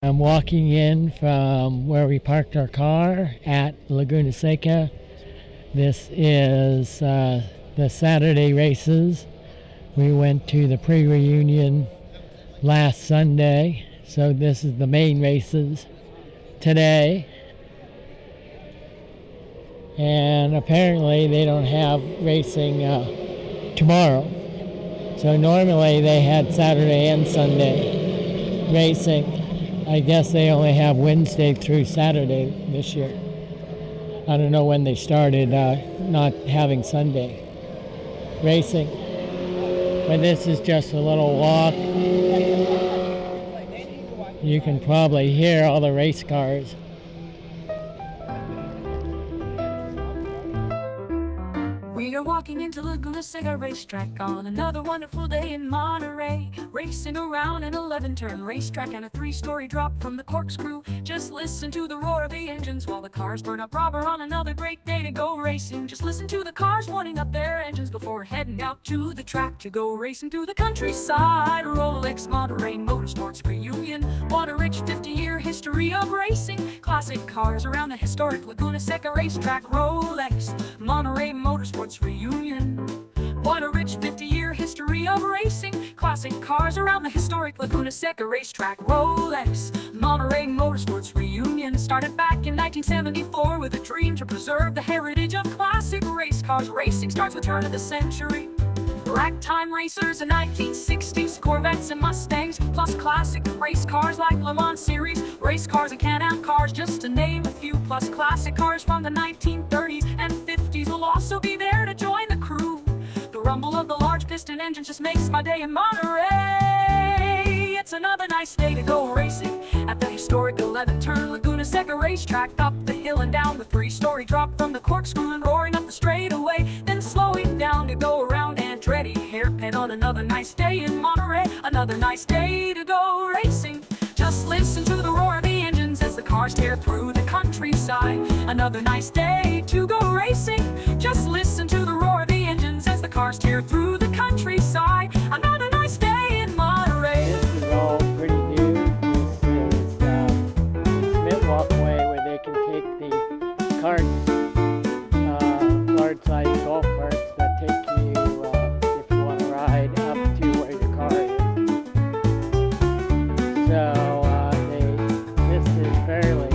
I'm walking in from where we parked our car at Laguna Seca. This is the Saturday races. We went to the pre-reunion last Sunday, so this is the main races today. And apparently they don't have racing tomorrow. So normally they had Saturday and Sunday racing. I guess they only have Wednesday through Saturday this year. I don't know when they started not having Sunday racing. But this is just a little walk. You can probably hear all the race cars. We are walking into Laguna Seca racetrack on another wonderful day in Monterey. Racing around an 11-turn racetrack and a 3-story drop from the corkscrew. Just listen to the roar of the engines while the cars burn up rubber on another great day to go racing. Just listen to the cars warming up their engines before heading out to the track to go racing through the countryside. Rolex Monterey Motorsports reunion. What a rich 50-year history of racing. Classic cars around the historic Laguna Seca racetrack. Rolex Monterey Motorsports reunion. What a rich 50-year history of racing. Classic cars around the historic Laguna Seca racetrack. Rolex Monterey Motorsports reunion. Started back in 1974 with a dream to preserve the heritage of classic race cars. Racing starts with the turn of the century. Ragtime racers in 1960s, Corvettes and Mustangs, plus classic race cars like Le Mans Series, race cars and Can-Am cars, just to name a few, plus classic cars from the 1930s and 50s will also be there to join the crew. The rumble of the large piston engine just makes my day in Monterey. It's another nice day to go racing at the historic 11-turn Laguna Seca racetrack. Up the hill and down the 3-story drop from the corkscrew and roaring up the straightaway, then slowing down to go around Andretti hairpin on another nice day in Monterey. Another nice day to go racing. Just listen to the roar of the engines as the cars tear through the countryside. Another nice day to go racing. Just listen to the roar of the engines as the cars tear through the countryside. Another nice day in Monterey. This is all pretty new. This is the Smith walkway where they can take the carts, large-size golf carts that take you if you want to ride up to where your car is. So this is fairly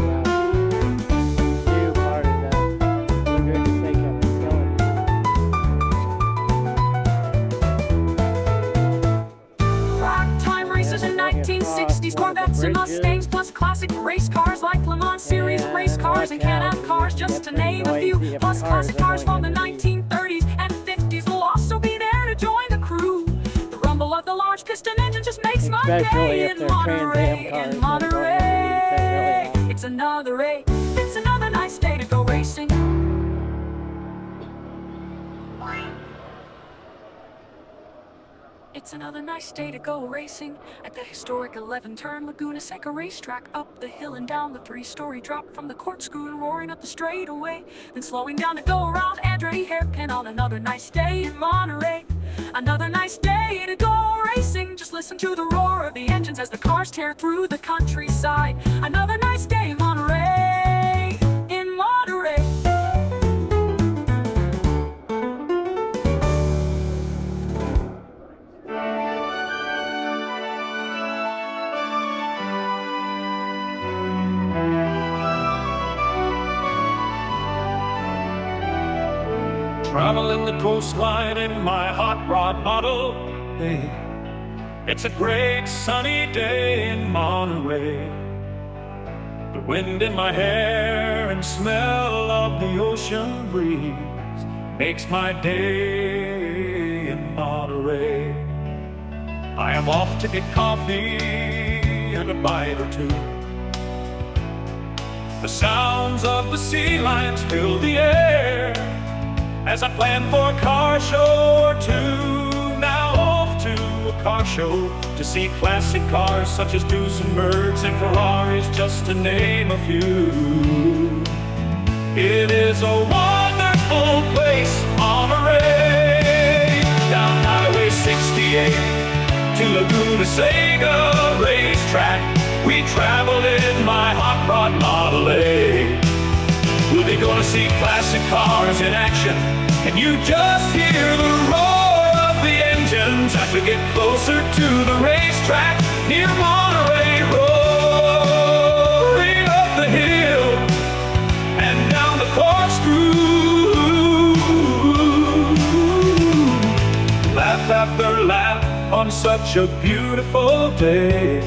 new part of the Laguna Seca facility. Ragtime races in 1960s, Corvettes and Mustangs, plus classic race cars like Le Mans Series, race cars and Can-Am cars, just to name a few, plus classic cars from the 1930s and 50s will also be there to join the crew. The rumble of the large piston engine just makes my day in Monterey. It's another nice day to go racing. It's another nice day to go racing at the historic 11-turn Laguna Seca racetrack. Up the hill and down the 3-story drop from the corkscrew and roaring up the straightaway, then slowing down to go around Andretti hairpin on another nice day in Monterey. Another nice day to go racing. Just listen to the roar of the engines as the cars tear through the countryside. Another nice day in Monterey. In Monterey. Traveling the coastline in my hot rod Model A. It's a great sunny day in Monterey. The wind in my hair and smell of the ocean breeze makes my day in Monterey. I am off to get coffee and a bite or two. The sounds of the sea lions fill the air as I plan for a car show or two. Now off to a car show to see classic cars such as Duesenbergs and Ferraris, just to name a few. It is a wonderful place, Monterey. Down Highway 68 to Laguna Seca racetrack. We travel in my hot rod Model A. We'll be going to see classic cars in action, and you just hear the roar of the engines as we get closer to the racetrack near Monterey, rolling up the hill and down the corkscrew. Lap after lap on such a beautiful day.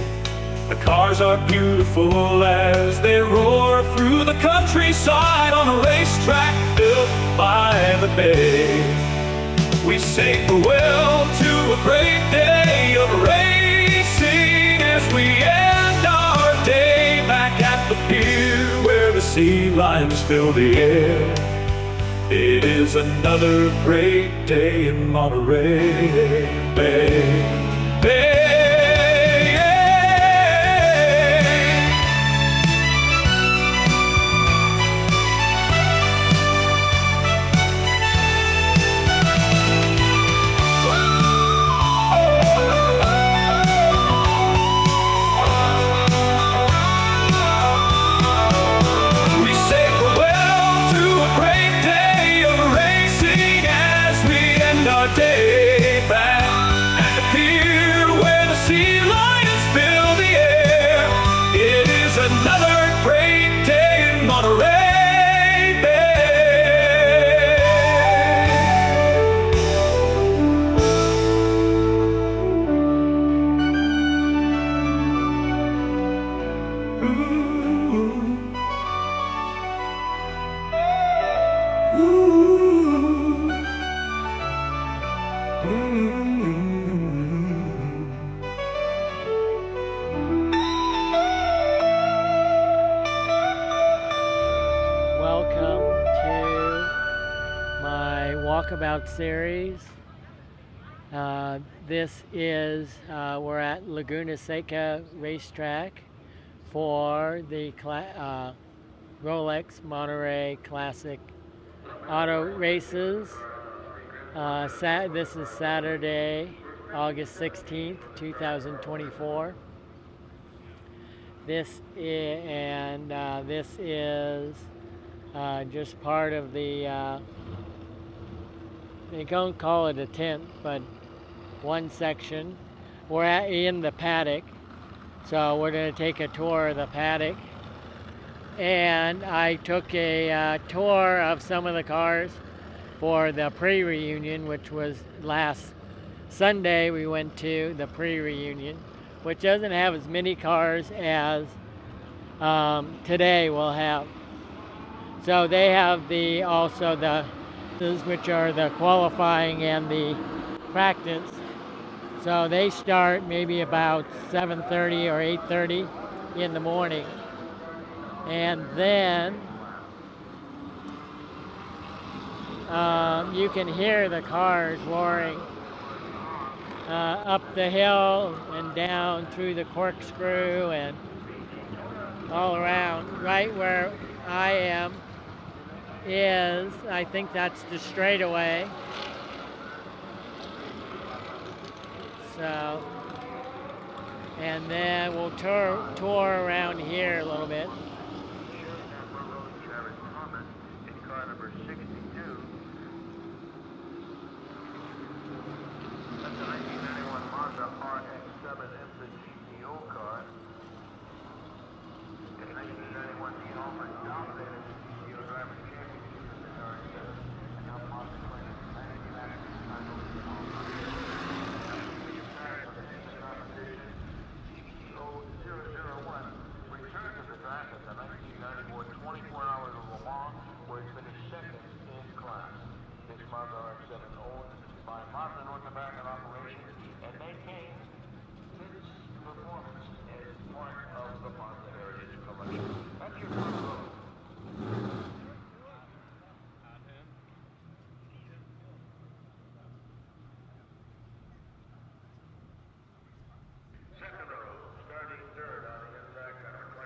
The cars are beautiful as they roar through the countryside on a racetrack built by the bay. We say farewell to a great day of racing as we end our day back at the pier where the sea lions fill the air. It is another great day in Monterey Bay. Welcome to my walkabout series. This is, we're at Laguna Seca racetrack for the Rolex Monterey Classic Auto Races. This is Saturday, August 16th, 2024. This is just part of the, they don't call it a tent, but one section. We're in the paddock, so we're going to take a tour of the paddock. And I took a tour of some of the cars for the pre-reunion, which was last Sunday. We went to the pre-reunion, which doesn't have as many cars as today will have. So they have which are the qualifying and the practice. So they start maybe about 7:30 or 8:30 in the morning. And then you can hear the cars roaring up the hill and down through the corkscrew and all around. Right where I am is, I think that's the straightaway. So, and then we'll tour around here a little bit.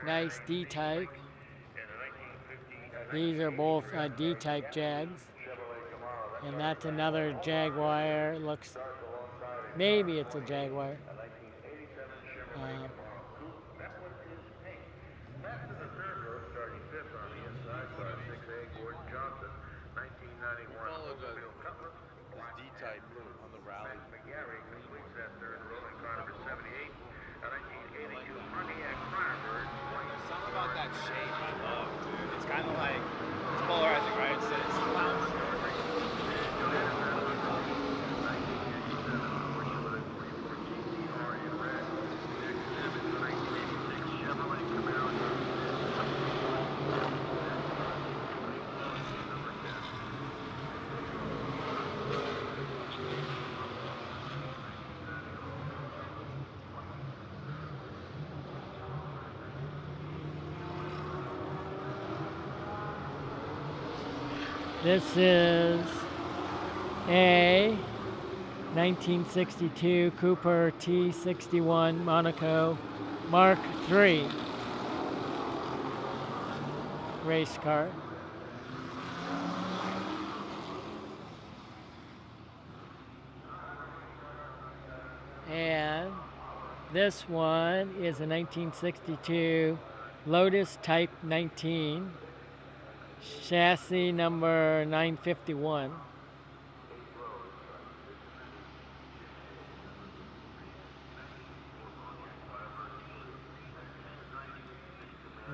Nice D-type. These are both D-type Jags. And that's another Jaguar. Looks, maybe it's a Jaguar. shape I love, dude. It's kind of like, it's polarizing, right? It's clown shit. This is a 1962 Cooper T61 Monaco Mark III race car. And this one is a 1962 Lotus Type 19, chassis number 951.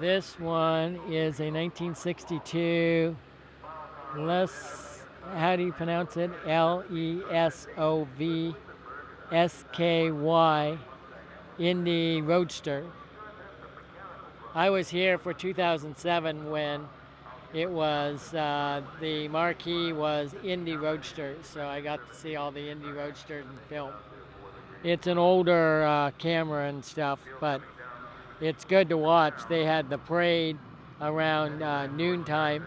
This one is a 1962 how do you pronounce it? LESOVSKY Indy Roadster. I was here for 2007 when it was, the marquee was Indy Roadster, so I got to see all the Indy Roadsters in film. It's an older camera and stuff, but it's good to watch. They had the parade around noontime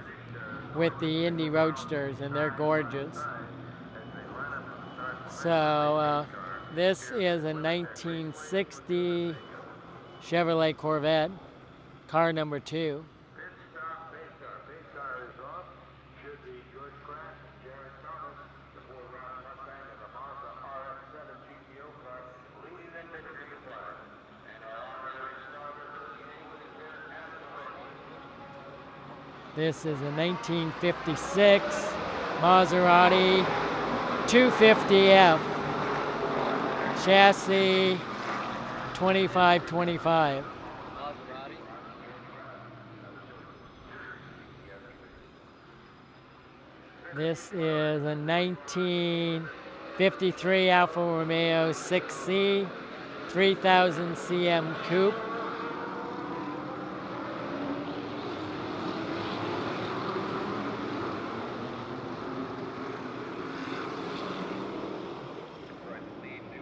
with the Indy Roadsters, and they're gorgeous. So this is a 1960 Chevrolet Corvette, car number 2. This is a 1956 Maserati 250F, chassis 2525. This is a 1953 Alfa Romeo 6C 3000 cm coupe.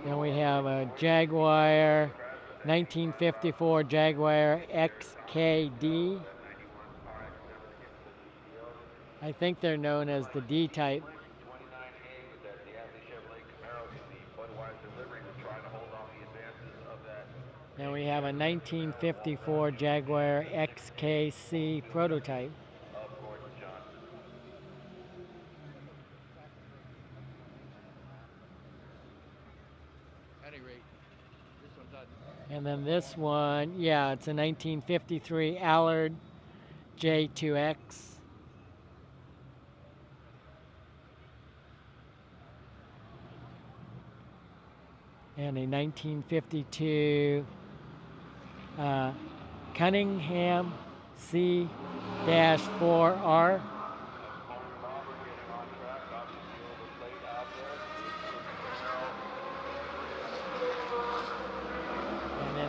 Then we have a Jaguar, 1954 Jaguar XKD. I think they're known as the D-type. Then we have a 1954 Jaguar XKC prototype. And then this one, yeah, it's a 1953 Allard J2X. And a 1952 Cunningham C-4R.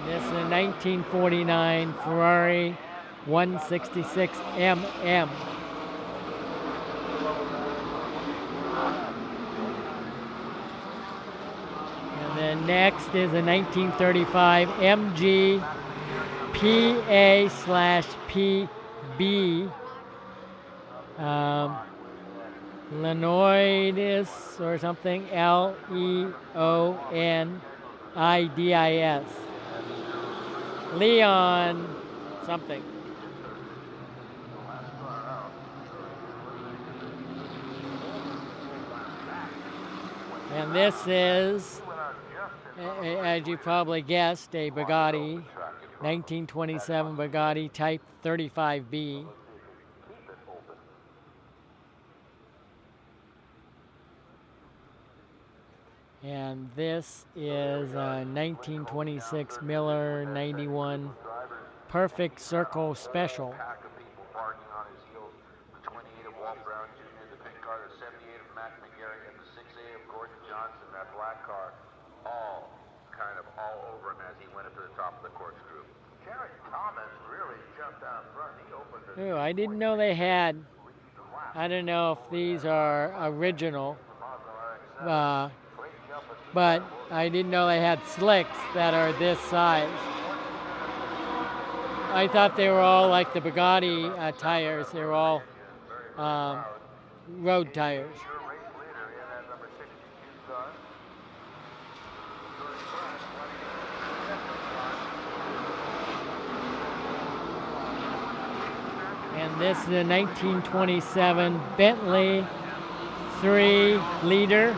This is a 1949 Ferrari 166 MM. And then next is a 1935 MG PA/PB Leonidis or something, Leonidis. Leon something. And this is, as you probably guessed, a Bugatti, 1927 Bugatti Type 35B. And this is a 1926 Miller 91 Perfect Circle Special. Pack of people barking on his heels. The 28 of Walt Brown Jr., the pink car, the 78 of Mac McGarry, and the 6A of Gordon Johnson, that black car, all kind of all over him as he went up to the top of the corkscrew. Jared Thomas really jumped out front. He opened the Ooh, I didn't know they had, I don't know if these are original, but I didn't know they had slicks that are this size. I thought they were all like the Bugatti tires. They were all road tires. And this is a 1927 Bentley 3-liter.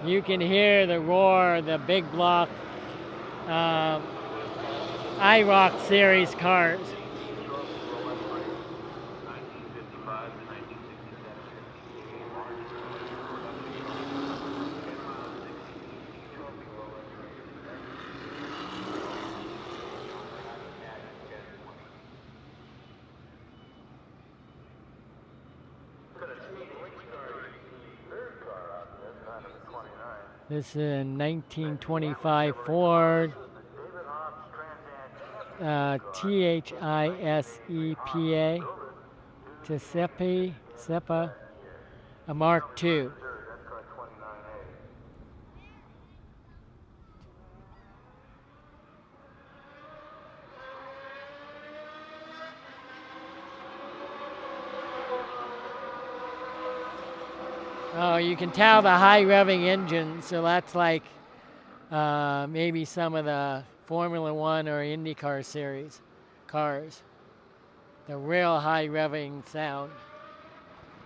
You can hear the roar, the big block IROC series cars. This is a 1925 Ford THISEPA SEPA, a Mark II. Oh, you can tell the high revving engine, so that's like maybe some of the Formula One or IndyCar series cars. The real high revving sound.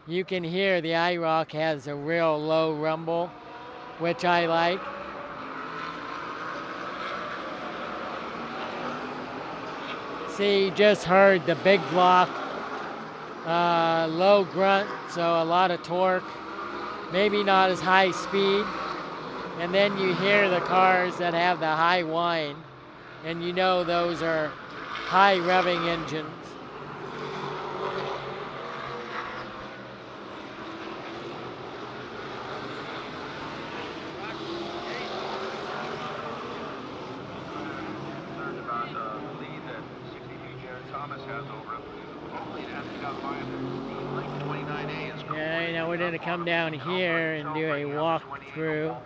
You can hear the IROC has a real low rumble, which I like. See, you just heard the big block, low grunt, so a lot of torque. Maybe not as high speed, and then you hear the cars that have the high whine, and you know those are high revving engines. about the lead that 62 Jared Thomas has over him. Hopefully it hasn't got by him. Lane 29A is Yeah, now we're going to come down here and do a walkthrough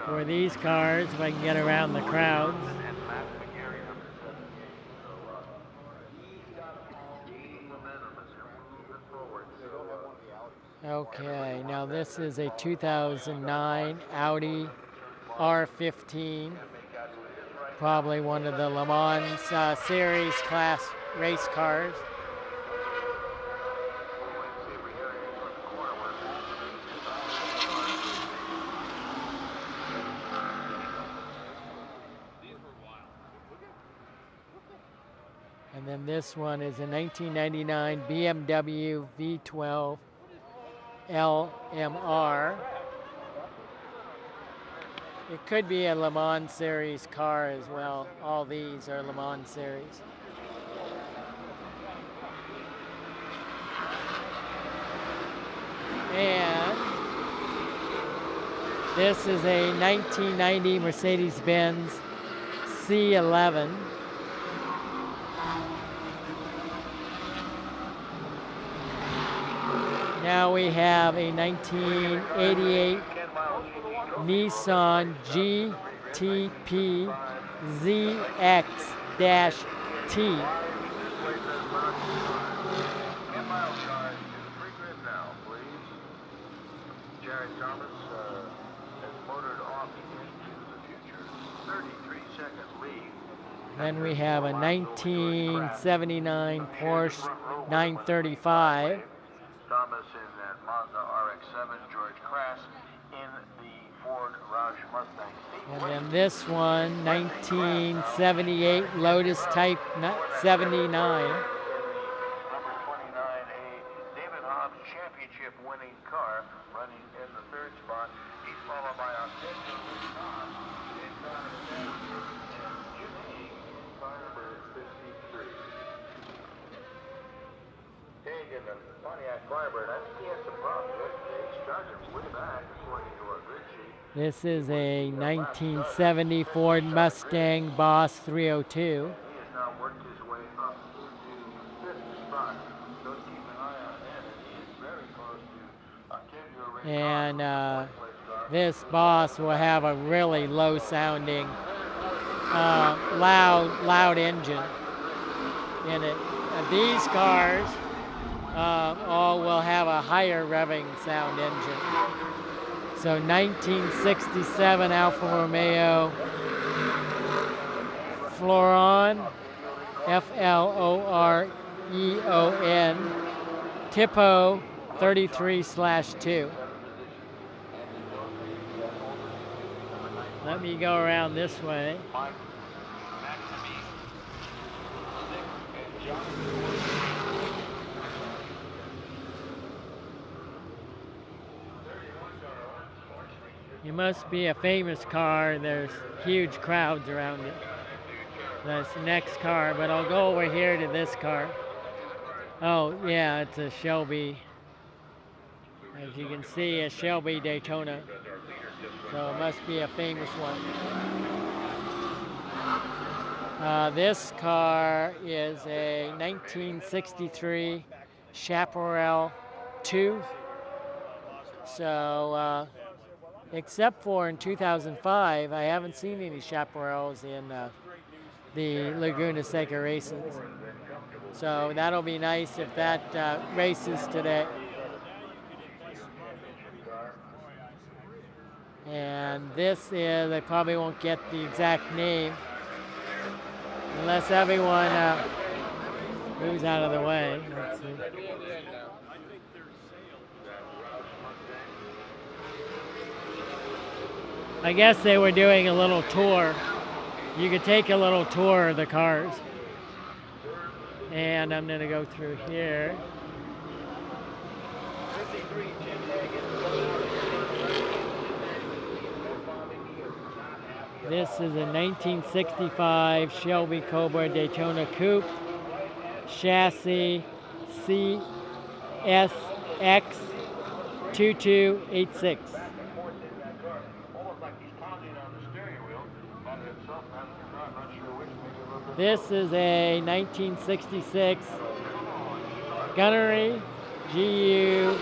for these cars if I can get around the crowds. Okay, now this is a 2009 Audi R15, probably one of the Le Mans series class race cars. And then this one is a 1999 BMW V12 LMR. It could be a Le Mans series car as well. All these are Le Mans series. And this is a 1990 Mercedes-Benz C11. Now we have a 1988 Nissan GTP ZX-T. Jared Thomas has motored off into the future. 33-second lead. Then we have a 1979 Porsche 935. Thomas in that Mazda RX-7, George Crass in the Ford Roush Mustang. And then this one, 1978 Lotus Type 79. Number 29A, David Tom's championship-winning car running in the third spot. He's followed by Octavio Tom in car 7 and Jimmy car number 53. Hagen and Pontiac Firebird, I think he had some problems yesterday. He started way back according to our grid sheet. This is a 1970 Ford Mustang Boss 302. He has now worked his way up into 5th spot. So keep an eye on him, and he is very close to Octavio Ray. And this Boss will have a really low sounding, loud engine in it. These cars all will have a higher revving sound engine. So 1967 Alfa Romeo Floron, Floreon, Tipo 33/2. Let me go around this way. It must be a famous car. There's huge crowds around it. That's the next car, but I'll go over here to this car. Oh, yeah, it's a Shelby. As you can see, a Shelby Daytona. So it must be a famous one. This car is a 1963 Chaparral 2. So, except for in 2005, I haven't seen any Chaparrals in the Laguna Seca races. So that'll be nice if that races today. And this is, I probably won't get the exact name unless everyone moves out of the way. Let's see. I guess they were doing a little tour. You could take a little tour of the cars. And I'm going to go through here. This is a 1965 Shelby Cobra Daytona Coupe. Chassis CSX 2286. This is a 1966 Gunnery, G-U-R-N-E-Y,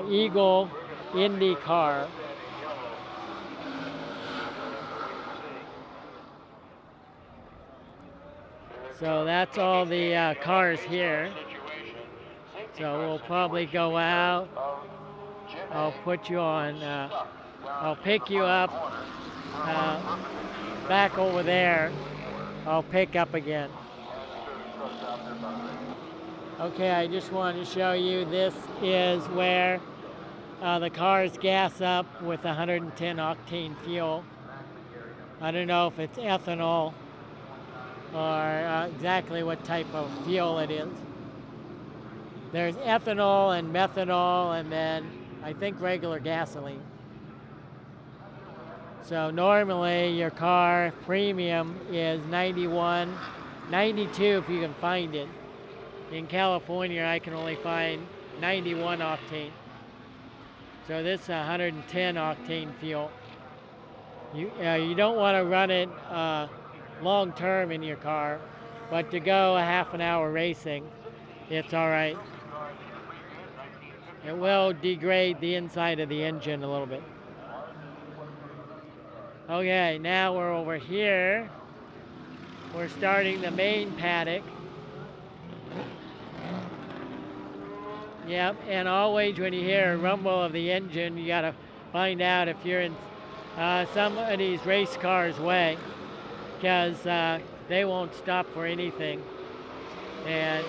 Eagle Indy car. So that's all the cars here. So we'll probably go out. I'll put you on. I'll pick you up back over there. I'll pick up again. Okay, I just wanted to show you this is where the cars gas up with 110 octane fuel. I don't know if it's ethanol or exactly what type of fuel it is. There's ethanol and methanol and then I think regular gasoline. So normally your car premium is 91, 92 if you can find it. In California I can only find 91 octane. So this is 110 octane fuel. You don't want to run it long term in your car, but to go a half an hour racing, it's all right. It will degrade the inside of the engine a little bit. Okay, now we're over here. We're starting the main paddock. Yep, and always when you hear a rumble of the engine, you gotta find out if you're in somebody's race car's way, because they won't stop for anything. And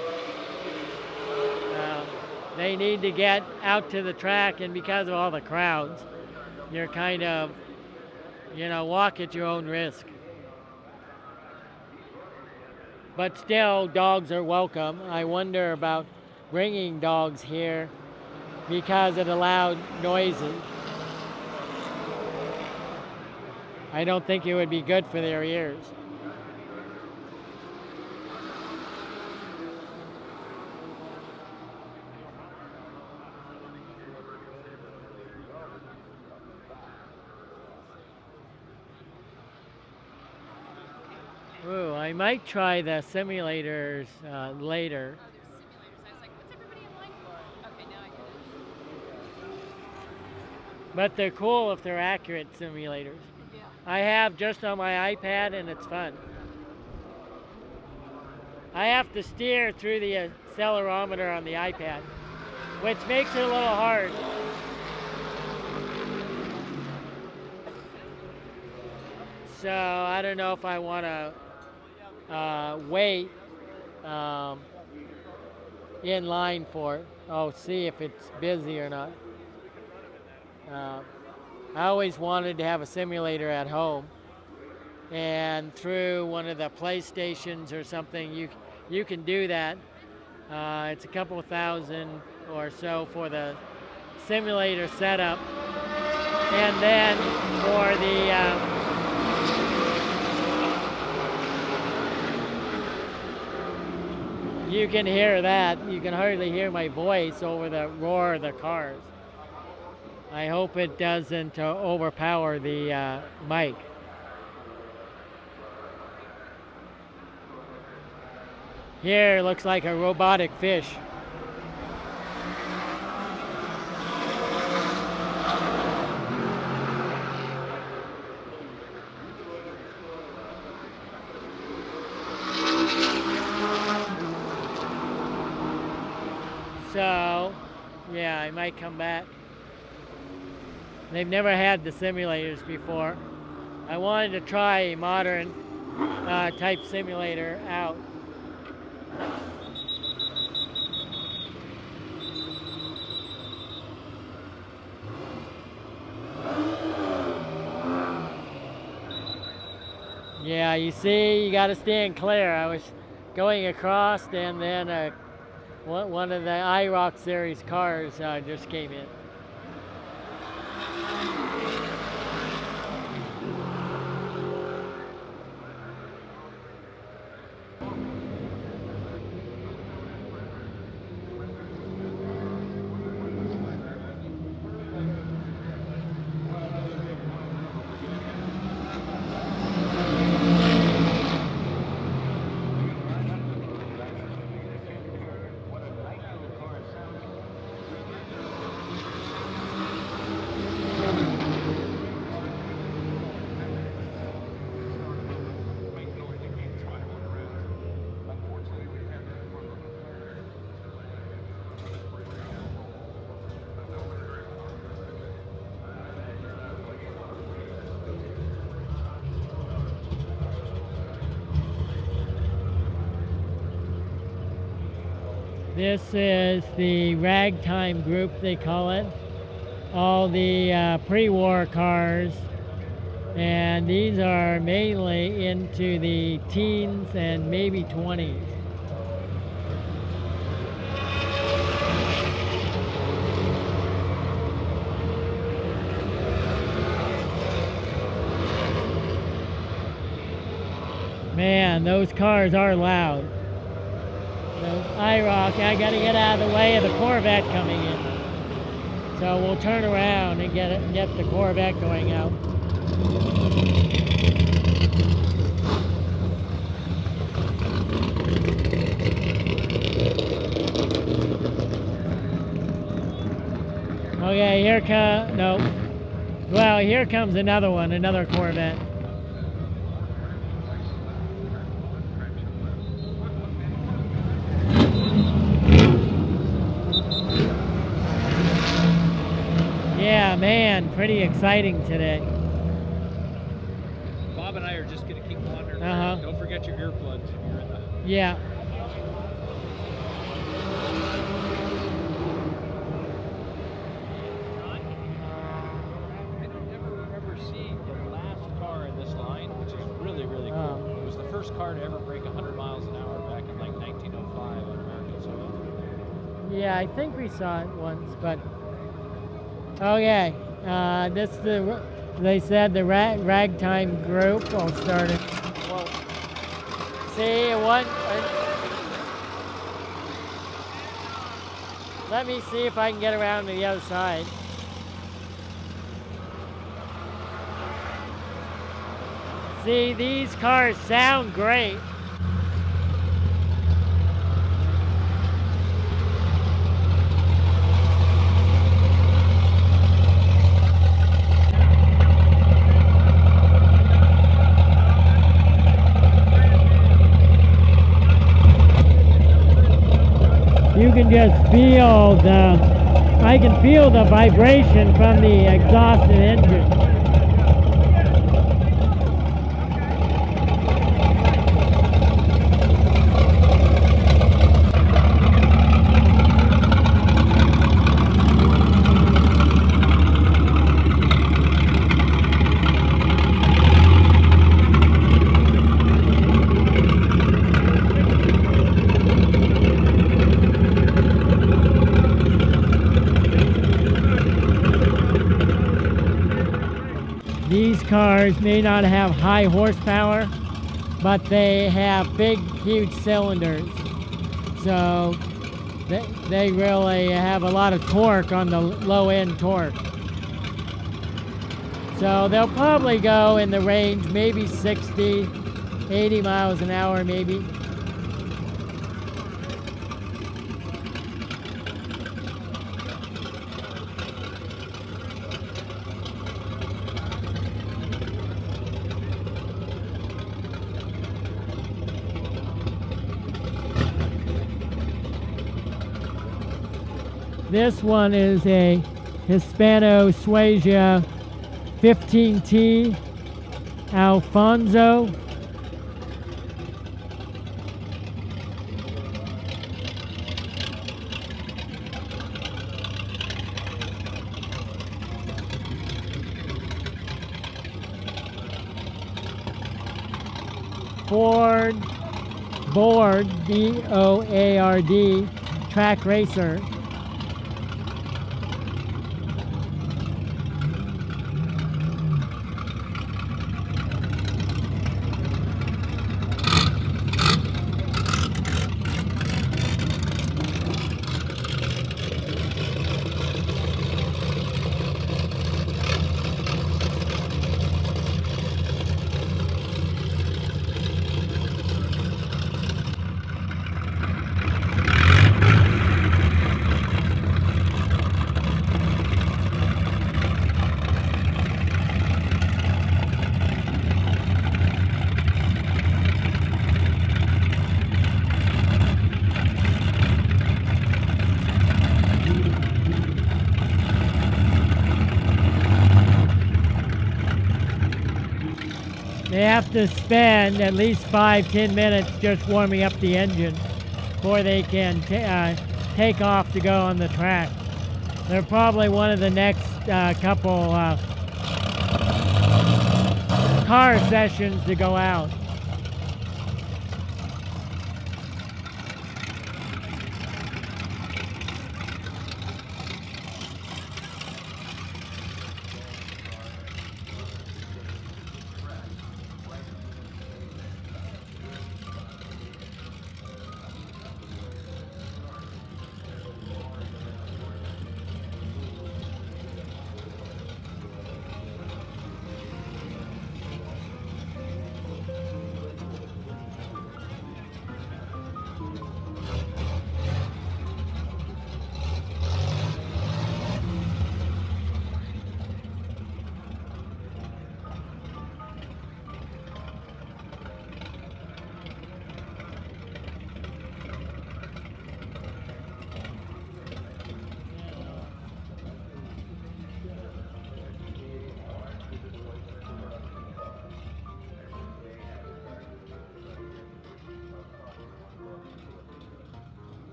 they need to get out to the track, and because of all the crowds, you're kind of, you know, walk at your own risk. but still dogs are welcome. I wonder about bringing dogs here because of the loud noises. I don't think it would be good for their ears. Ooh, I might try the simulators later. Oh, there's simulators. I was like, what's everybody in line for? Okay, now I get it. But they're cool if they're accurate simulators. Yeah. I have just on my iPad and it's fun. I have to steer through the accelerometer on the iPad, which makes it a little hard. So I don't know if I want to wait in line for it. Oh, see if it's busy or not. I always wanted to have a simulator at home, and through one of the PlayStations or something, you can do that. It's a couple of $1,000 or so for the simulator setup, and then for the you can hear that. You can hardly hear my voice over the roar of the cars. I hope it doesn't overpower the mic. Here looks like a robotic fish. So, yeah, I might come back. They've never had the simulators before. I wanted to try a modern type simulator out. Yeah, you see, you got to stand clear. I was going across, and then one of the IROC series cars just came in. This is the ragtime group, they call it. All the pre-war cars. And these are mainly into the teens and maybe 20s. Man, those cars are loud. Those IROC, I gotta get out of the way of the Corvette coming in. So we'll turn around and get the Corvette going out. Okay, here comes, no. Well, here comes another one, another Corvette. Yeah, man, pretty exciting today. Bob and I are just going to keep wandering Uh-huh. around. Don't forget your earplugs if you're in the... Yeah. I don't ever remember seeing the last car in this line, which is really, really cool. Oh. It was the first car to ever break 100 miles an hour. Yeah, I think we saw it once, but okay. They said the ragtime group will start it. Well, see what? Let me see if I can get around to the other side. See, these cars sound great. You can just feel I can feel the vibration from the exhausted engine. These cars may not have high horsepower, but they have big, huge cylinders. So they really have a lot of torque on the low end torque. So they'll probably go in the range, maybe 60, 80 miles an hour maybe. This one is a Hispano Suecia 15T Alfonso. Board, B-O-A-R-D, track racer. They have to spend at least 5-10 minutes just warming up the engine before they can take off to go on the track. They're probably one of the next couple car sessions to go out.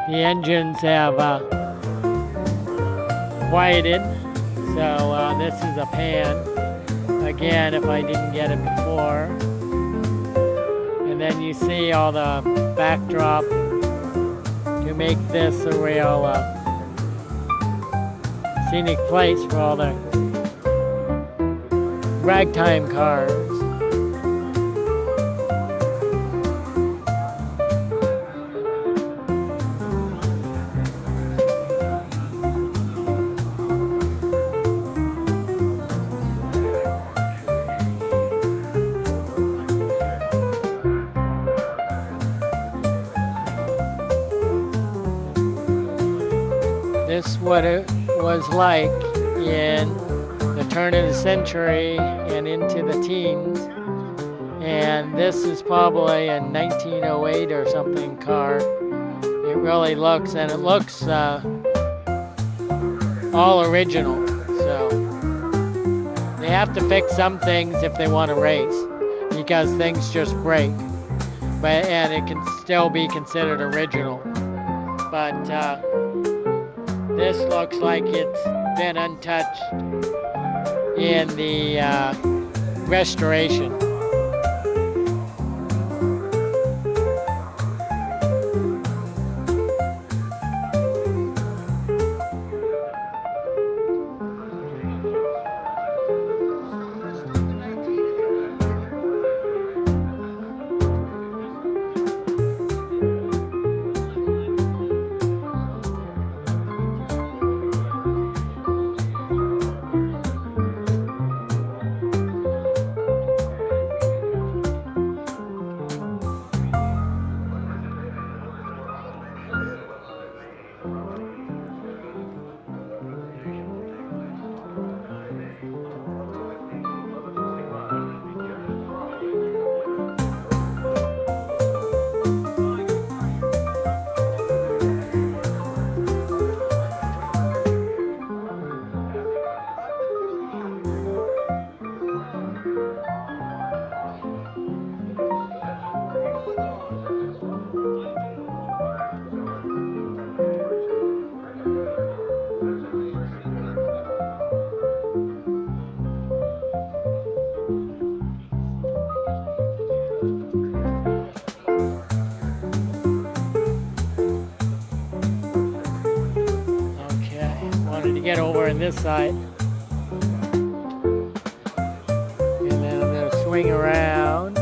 The engines have quieted, so this is a pan. again if I didn't get it before. And then you see all the backdrop to make this a real scenic place for all the ragtime cars. This is what it was like in the turn of the century and into the teens. And this is probably a 1908 or something car. It really looks, and it looks all original. So they have to fix some things if they want to race, because things just break. And it can still be considered original. But this looks like it's been untouched in the restoration. Get over on this side, and then I'm going to swing around.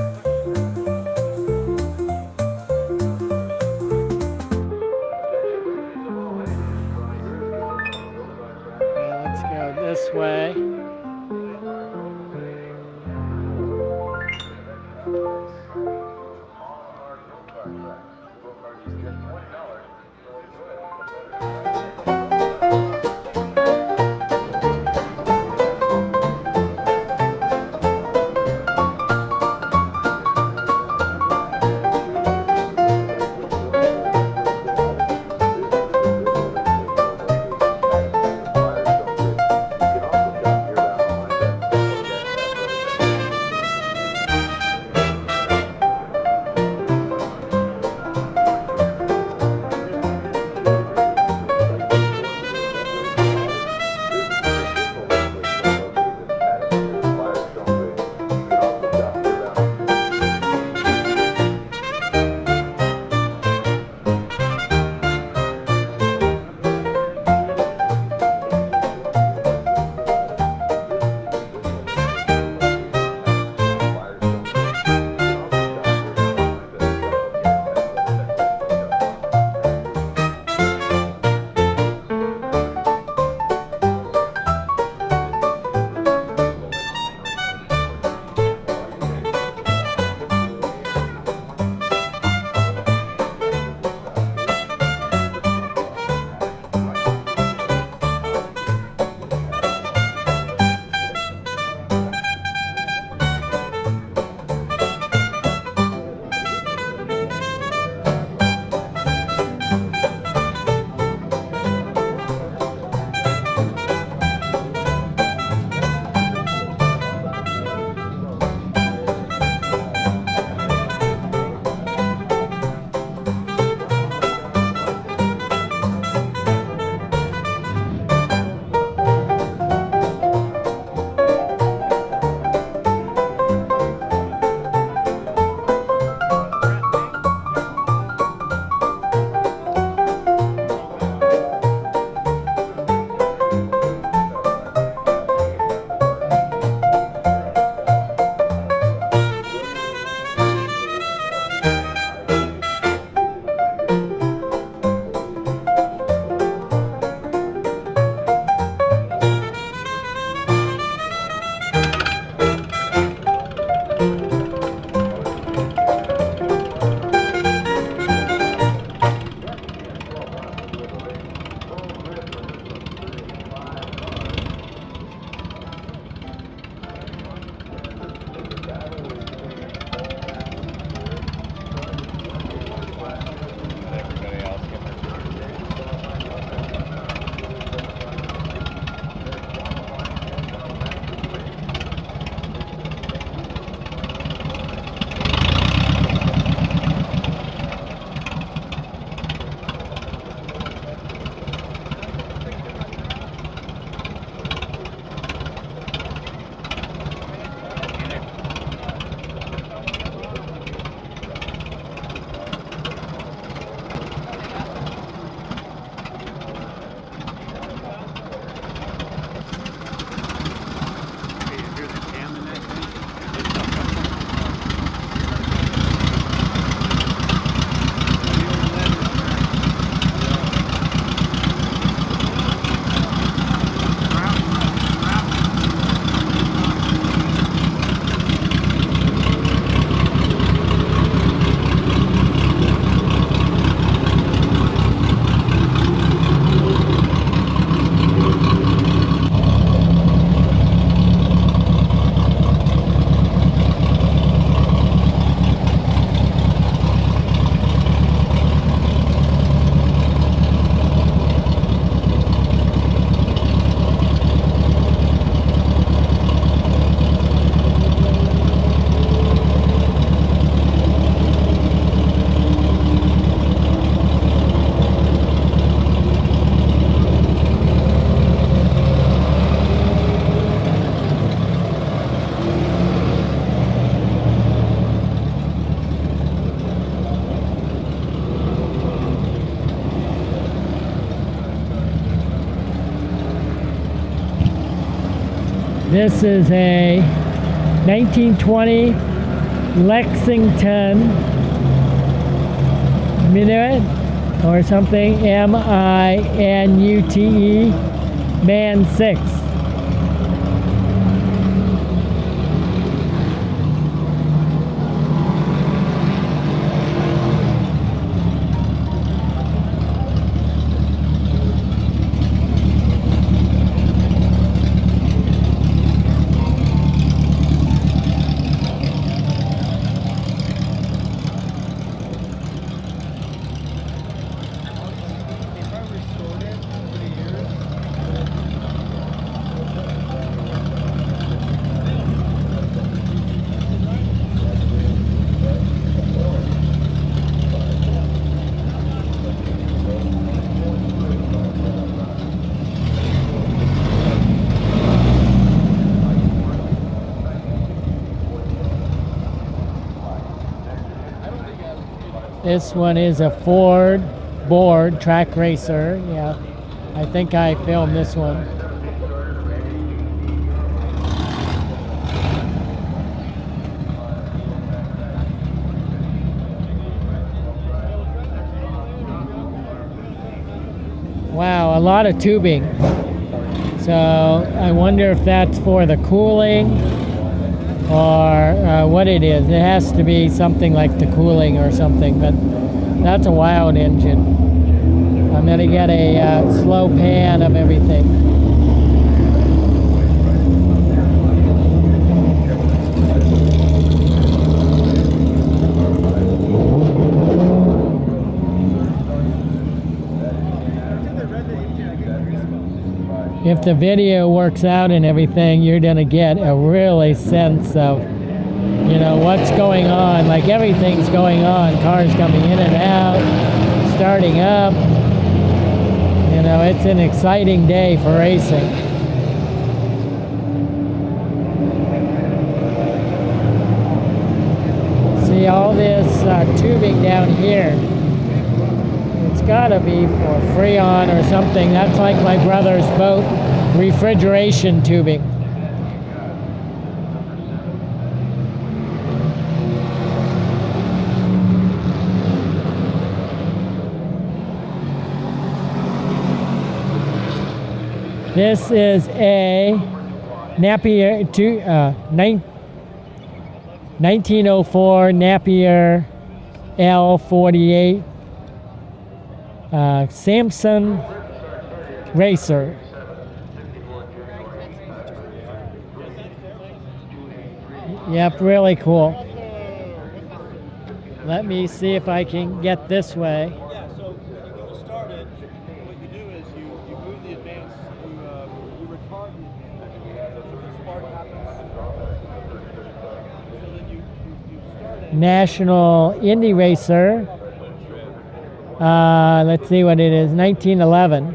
And let's go this way. This is a 1920 Lexington Minute or something, M-I-N-U-T-E, Man 6. This one is a Ford board track racer. Yeah, I think I filmed this one. Wow, a lot of tubing. So I wonder if that's for the cooling or what it is. It has to be something like the cooling or something, but that's a wild engine. I'm going to get a slow pan of everything. If the video works out and everything, you're going to get a really sense of, you know, what's going on. Like everything's going on. Cars coming in and out, starting up. You know, it's an exciting day for racing. See all this tubing down here. It's gotta be for Freon or something. That's like my brother's boat refrigeration tubing. This is a Napier 1904 Napier L48 Samson Racer. Yep, really cool. Let me see if I can get this way. Yeah, so when you go to start it, what you do is you move the advance, you retard the advance, so the spark happens, so then you start it. National Indy Racer. Let's see what it is, 1911.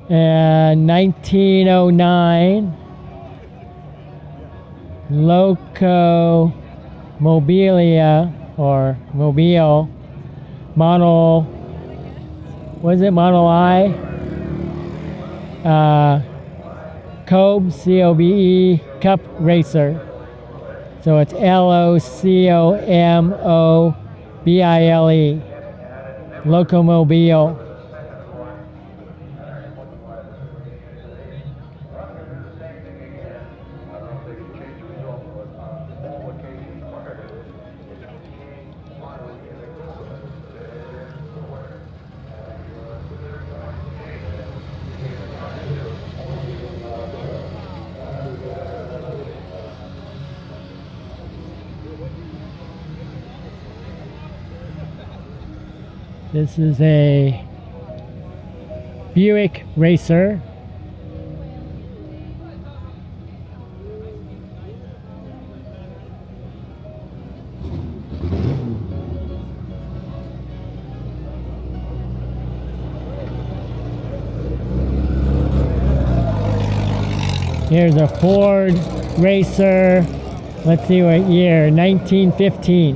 And 1909 Loco Mobilia or Mobile Model, was it Model I? Cobe, C-O-B-E, Cup Racer. So it's L-O-C-O-M-O-B-I-L-E, Locomobile. This is a Buick Racer. Here's a Ford Racer Let's see what year. 1915.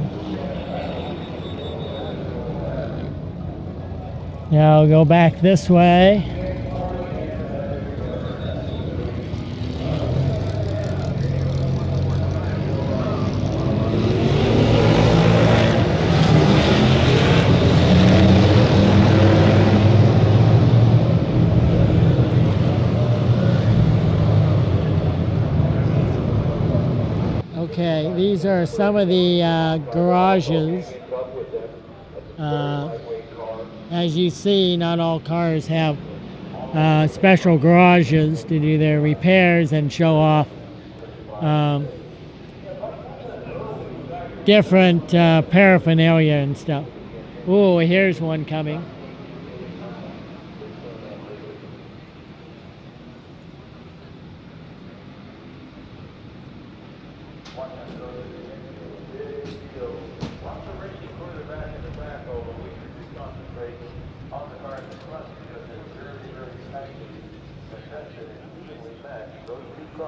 Now I'll go back this way. Okay, these are some of the garages. As you see, not all cars have special garages to do their repairs and show off different paraphernalia and stuff. Ooh, here's one coming.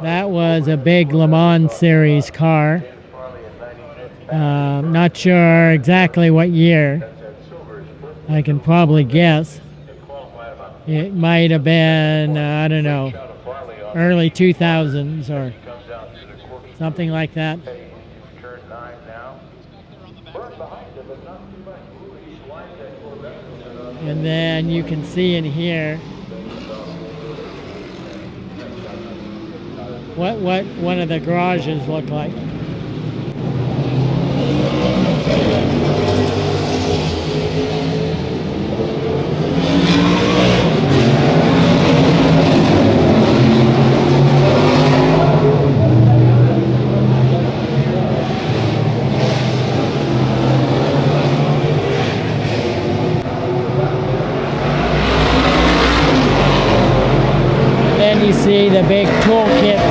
That was a big Le Mans Series car. Not sure exactly what year. I can probably guess. It might have been, I don't know, early 2000s or something like that. And then you can see in here what one of the garages look like. Then you see the big tool kits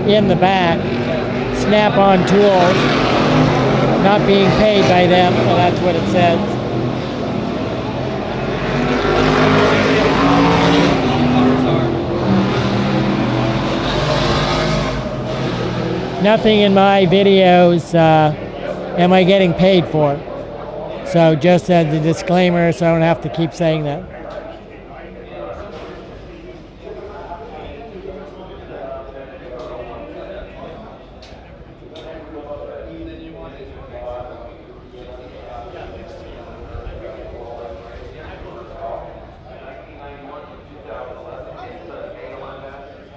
in the back, snap-on tools, not being paid by them, well, that's what it says. Nothing in my videos am I getting paid for. So just as a disclaimer, so I don't have to keep saying that.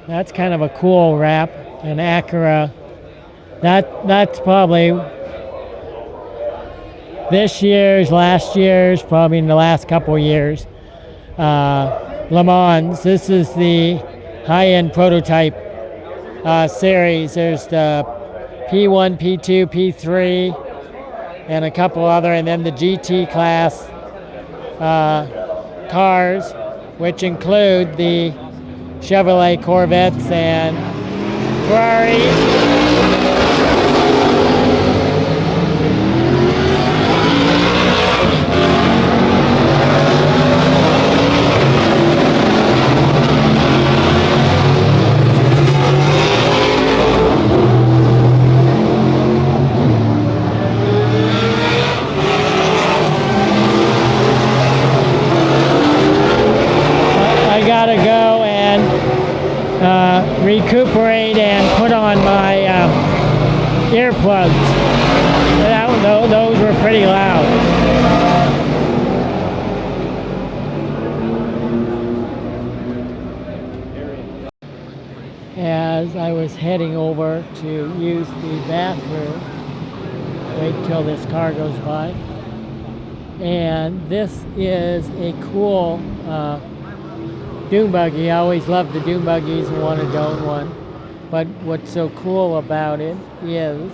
That's kind of a cool wrap, an Acura. That's probably this year's, last year's, probably in the last couple years. Le Mans. This is the high-end prototype series. There's the P1, P2, P3, and a couple other, and then the GT class cars, which include the Chevrolet Corvettes and Ferrari. I gotta go and recuperate and put on my earplugs. Those were pretty loud. As I was heading over to use the bathroom, wait till this car goes by, and this is a cool dune buggy. I always loved the dune buggies and wanted to own one. But what's so cool about it is,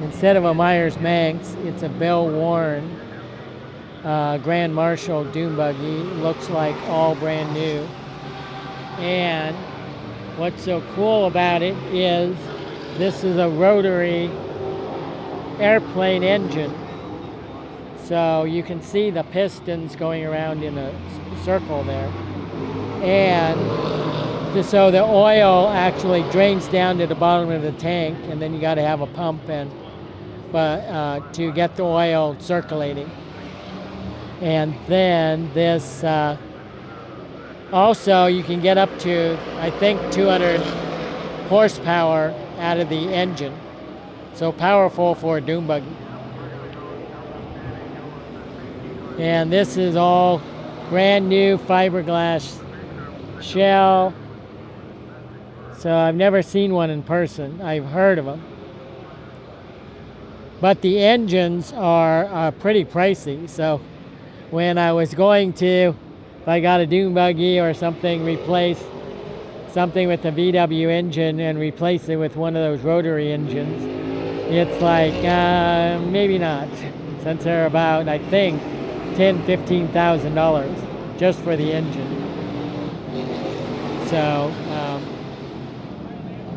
instead of a Myers-Manx, it's a Bell Warren Grand Marshal dune buggy. Looks like all brand new. And what's so cool about it is this is a rotary airplane engine. So you can see the pistons going around in a circle there. And so the oil actually drains down to the bottom of the tank, and then you got to have a pump to get the oil circulating. And then this also you can get up to, I think, 200 horsepower out of the engine. So powerful for a dune buggy. And this is all brand new fiberglass shell. So I've never seen one in person. I've heard of them. But the engines are pretty pricey. So when I was going to, if I got a dune buggy or something, replace something with a VW engine and replace it with one of those rotary engines, it's like, maybe not. Since they're about, I think, $10,000–$15,000 just for the engine. So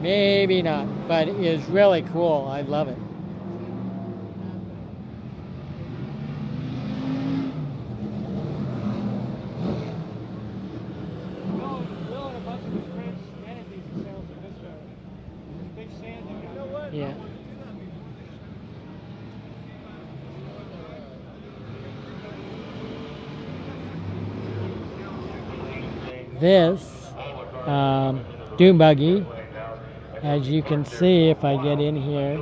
maybe not, but it is really cool. I love it. Yeah. This dune buggy, as you can see if I get in here,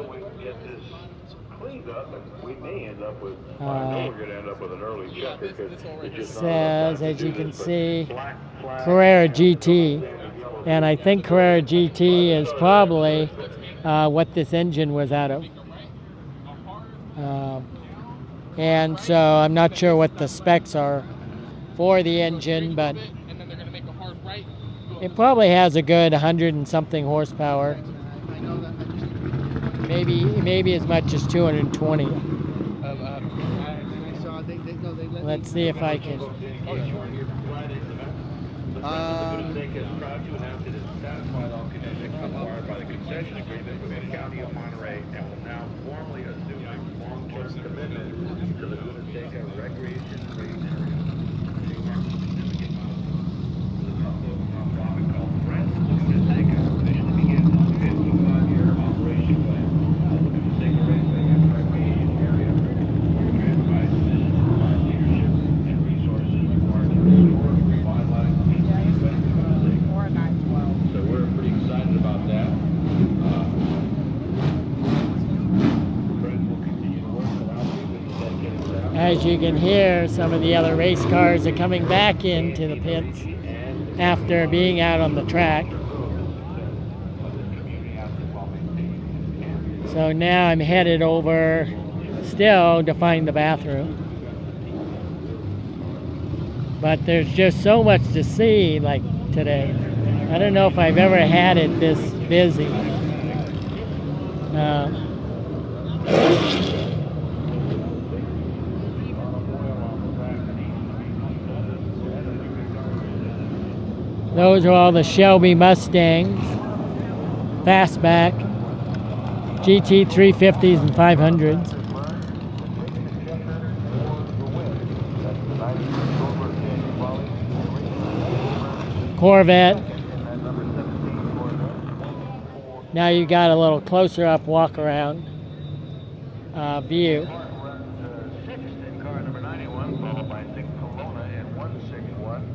says, as you can see, Carrera GT. And I think Carrera GT is probably what this engine was out of. And so I'm not sure what the specs are for the engine, but it probably has a good 100 and something horsepower. Maybe as much as 220. Let's see if I can. Acquired by the concession agreement with the County of Monterey and will now formally assume a long-term commitment to the Laguna seca recreation race area. Nonprofit called Friends of Laguna Seca officially begins its 55-year operation plan. The Laguna Seca Raceway and Recreation Area organized by decisions to provide leadership and resources required to restore and revitalize the event of Laguna Seca. So we're pretty excited about that. As you can hear, some of the other race cars are coming back into the pits after being out on the track. So now I'm headed over still to find the bathroom. But there's just so much to see like today. I don't know if I've ever had it this busy. Those are all the Shelby Mustangs, fastback, GT 350s and 500s. Corvette. Now you got a little closer up walk around view. Car number 91, followed by 6 Corona and 161.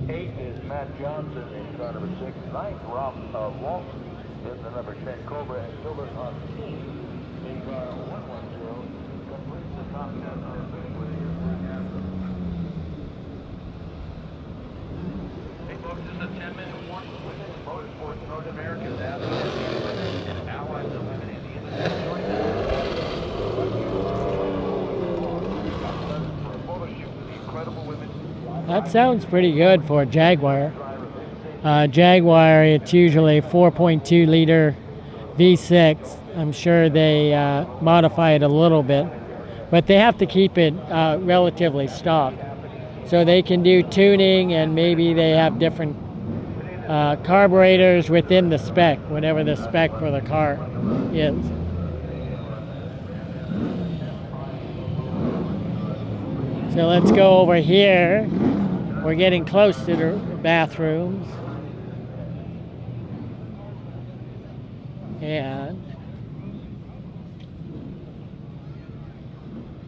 8 is Matt Johnson in car number 6. 9th, Rob Walton in the number 10 Cobra, and Gilbert on team in car 110. Completes the top 10 on the finish with a Hey folks, this is a 10-minute warning. Motorsports North America's and allies of women in the industry join us. For a photo shoot with the incredible women. That sounds pretty good for a Jaguar. Jaguar, it's usually 4.2 liter V6. I'm sure they modify it a little bit, but they have to keep it relatively stock. So they can do tuning, and maybe they have different carburetors within the spec, whatever the spec for the car is. So let's go over here. We're getting close to the bathrooms. And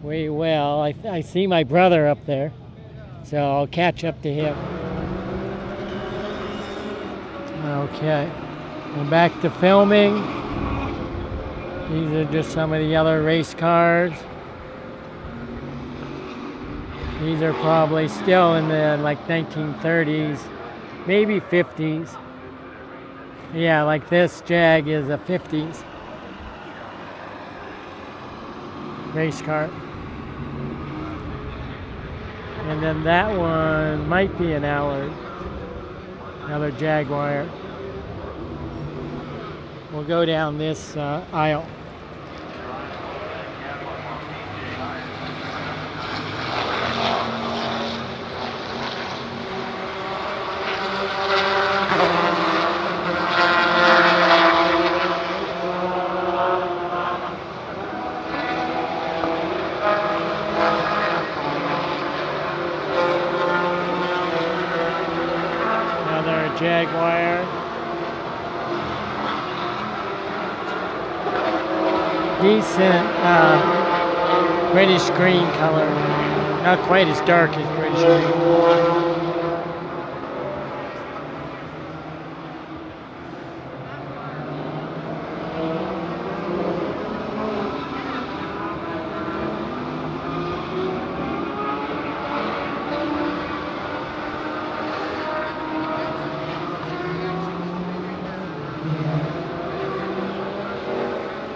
we will. I see my brother up there, so I'll catch up to him. Okay, we're back to filming. These are just some of the other race cars. These are probably still in the like 1930s, maybe 50s. Yeah, like this Jag is a 50s race car. And then that one might be an Allard, another Jaguar. We'll go down this aisle. Another Jaguar. Decent British green color. Not quite as dark as British green.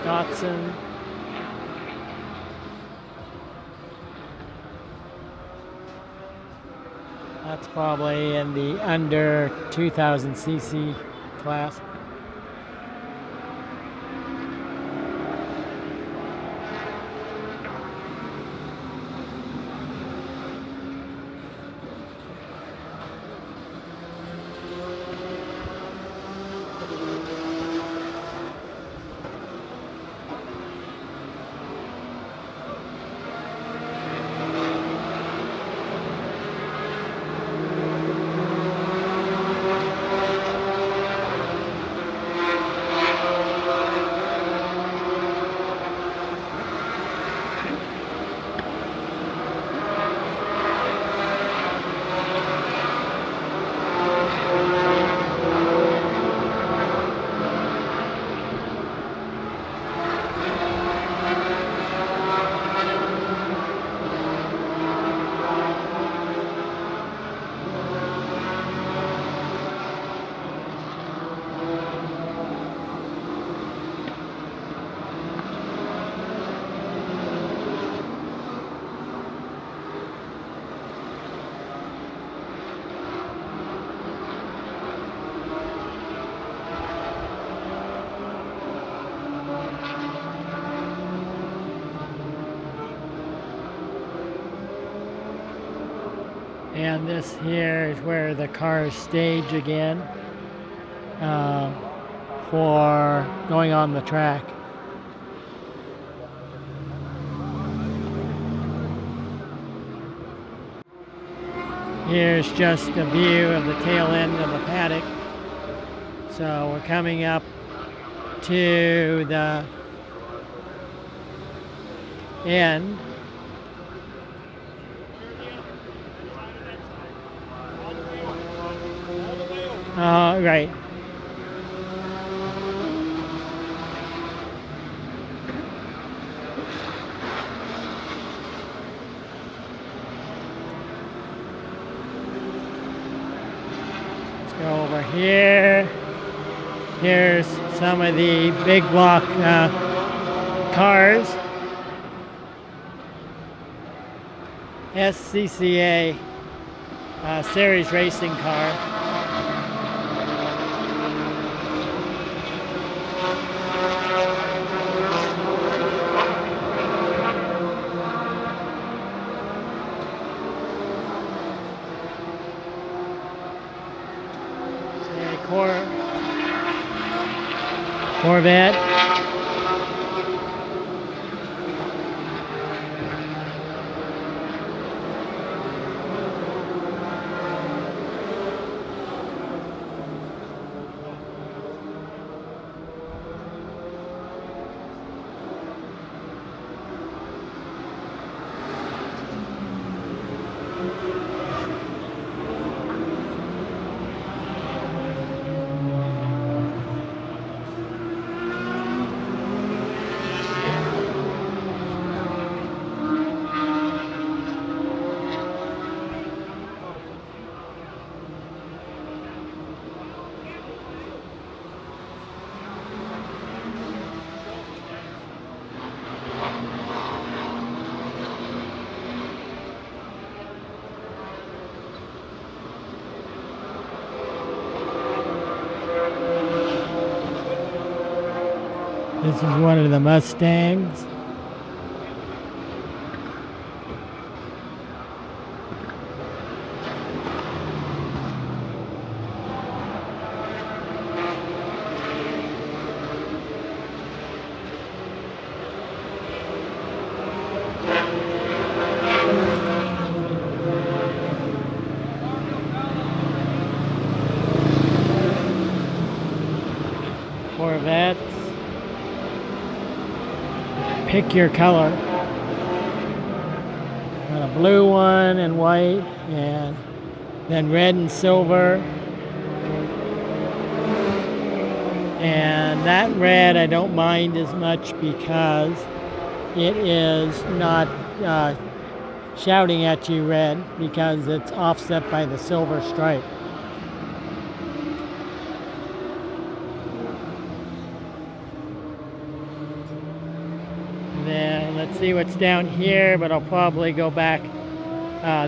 Datsun. That's probably in the under 2000 cc class. And this here is where the cars stage again for going on the track. Here's just a view of the tail end of the paddock. So we're coming up to the end. Right. Let's go over here. Here's some of the big block cars. SCCA series racing car. Corvette. This is one of the Mustangs. Corvettes. Pick your color. Got a blue one and white, and then red and silver. And that red I don't mind as much because it is not shouting at you red, because it's offset by the silver stripe. Then let's see what's down here, but I'll probably go back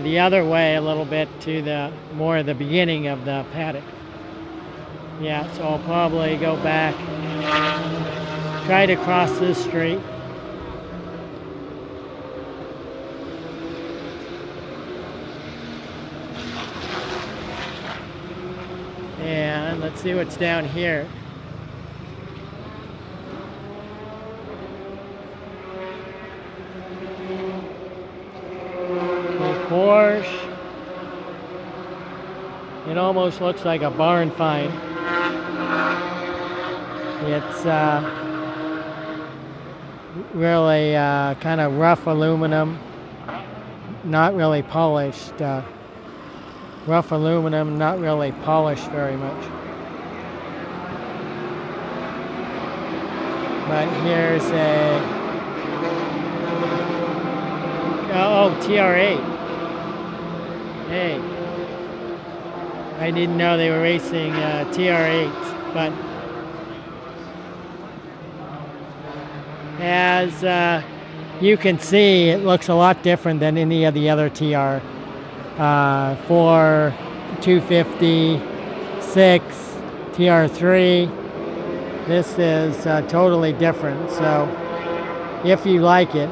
the other way a little bit to the more the beginning of the paddock. Yeah, so I'll probably go back, try to cross this street. And let's see what's down here. Porsche. It almost looks like a barn find. It's really kind of rough aluminum, not really polished. Rough aluminum, not really polished very much. But here's a TR8. Hey, I didn't know they were racing TR8s, but as you can see, it looks a lot different than any of the other TR. 4, 250, 6, TR3. This is totally different. So if you like it,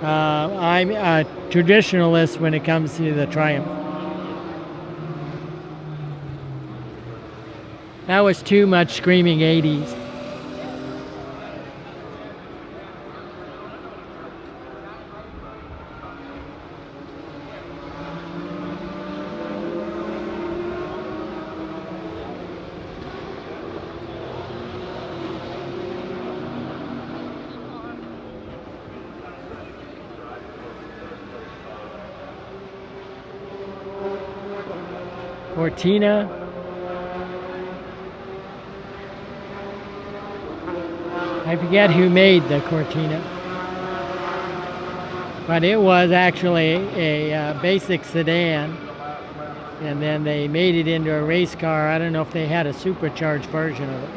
I'm a traditionalist when it comes to the Triumph. That was too much screaming 80s. Cortina. I forget who made the Cortina, but it was actually a basic sedan, and then they made it into a race car. I don't know if they had a supercharged version of it.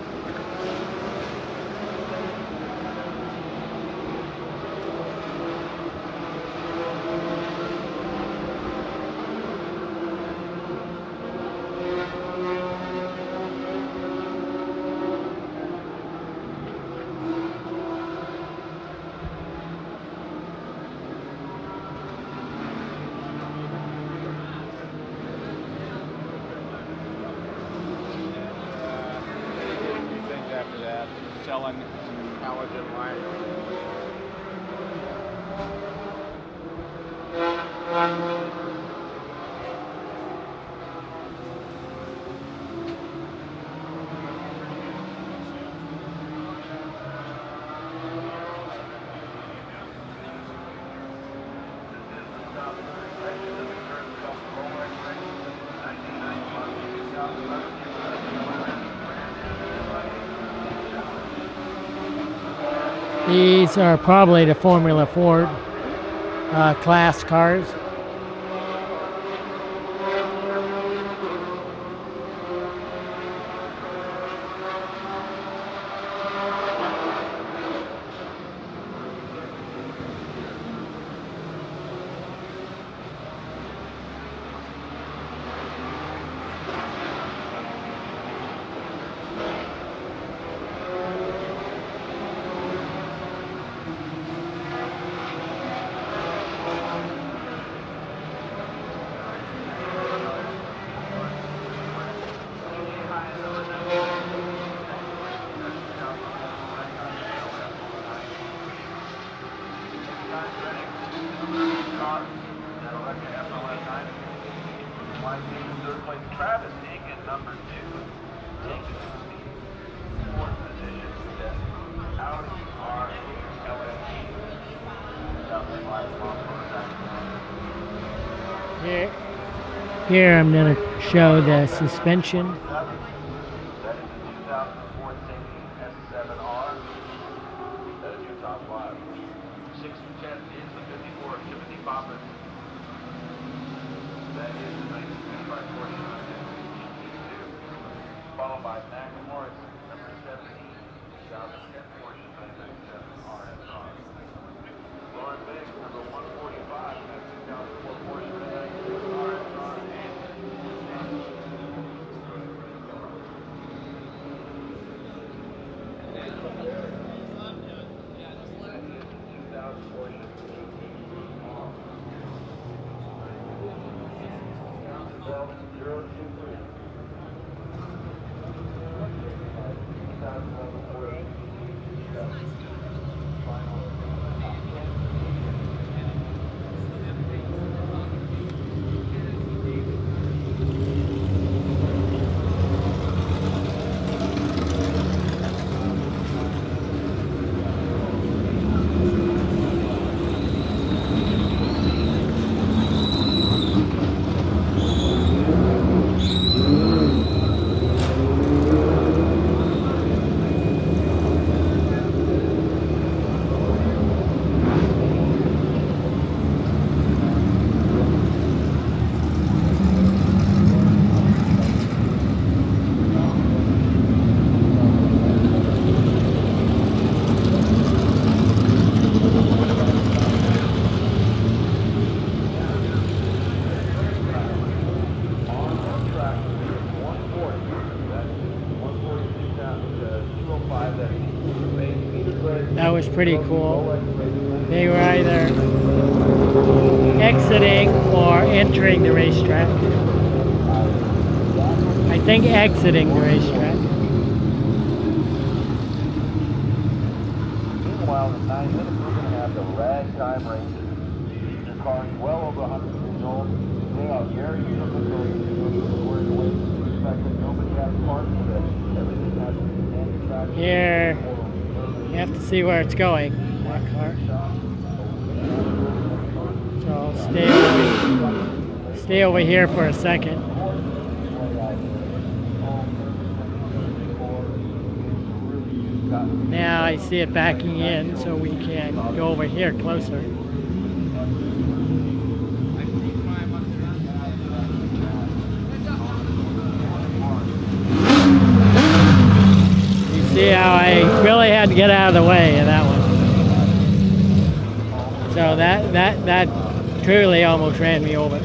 After that, selling halogen light. These are probably the Formula Ford class cars. Travis Aiken, number 2, taking the fourth position. That's Audi R8 Here I'm going to show the suspension. That is the 2014 S7R. That is your top 5. 6 to 10 is the 54 of Timothy Poppins. That is the 1955 Porsche 992. Followed by Mac Morris, number 17, 2010 Porsche 997 RSR. Lauren Biggs, number 145, 2004 Porsche 996 RSR. That was pretty cool. They were either exiting or entering the racetrack. I think exiting the racetrack. Meanwhile, in 9 minutes, we're going to have the ragtime races. These are cars well over 100 years old. They are very difficult to work away from the fact that nobody has parts for this. Everything has to be manufactured. Here, you have to see where it's going, that car. So I'll stay over here for a second. Now I see it backing in, so we can go over here closer. You see how I really had to get out of the way of that one. So that truly almost ran me over.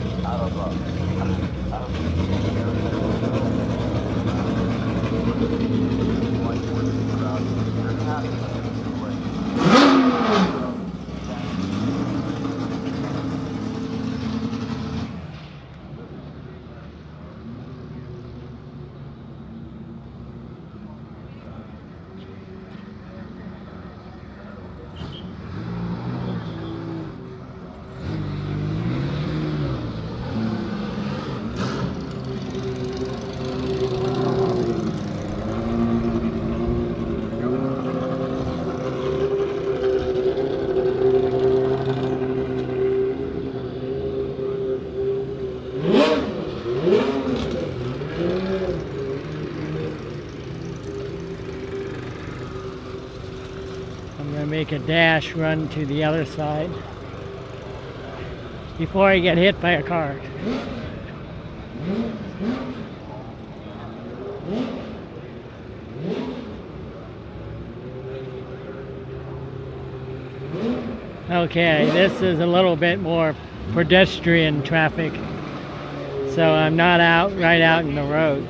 Make a dash run to the other side before I get hit by a car. Okay, this is a little bit more pedestrian traffic, so I'm not right out in the road.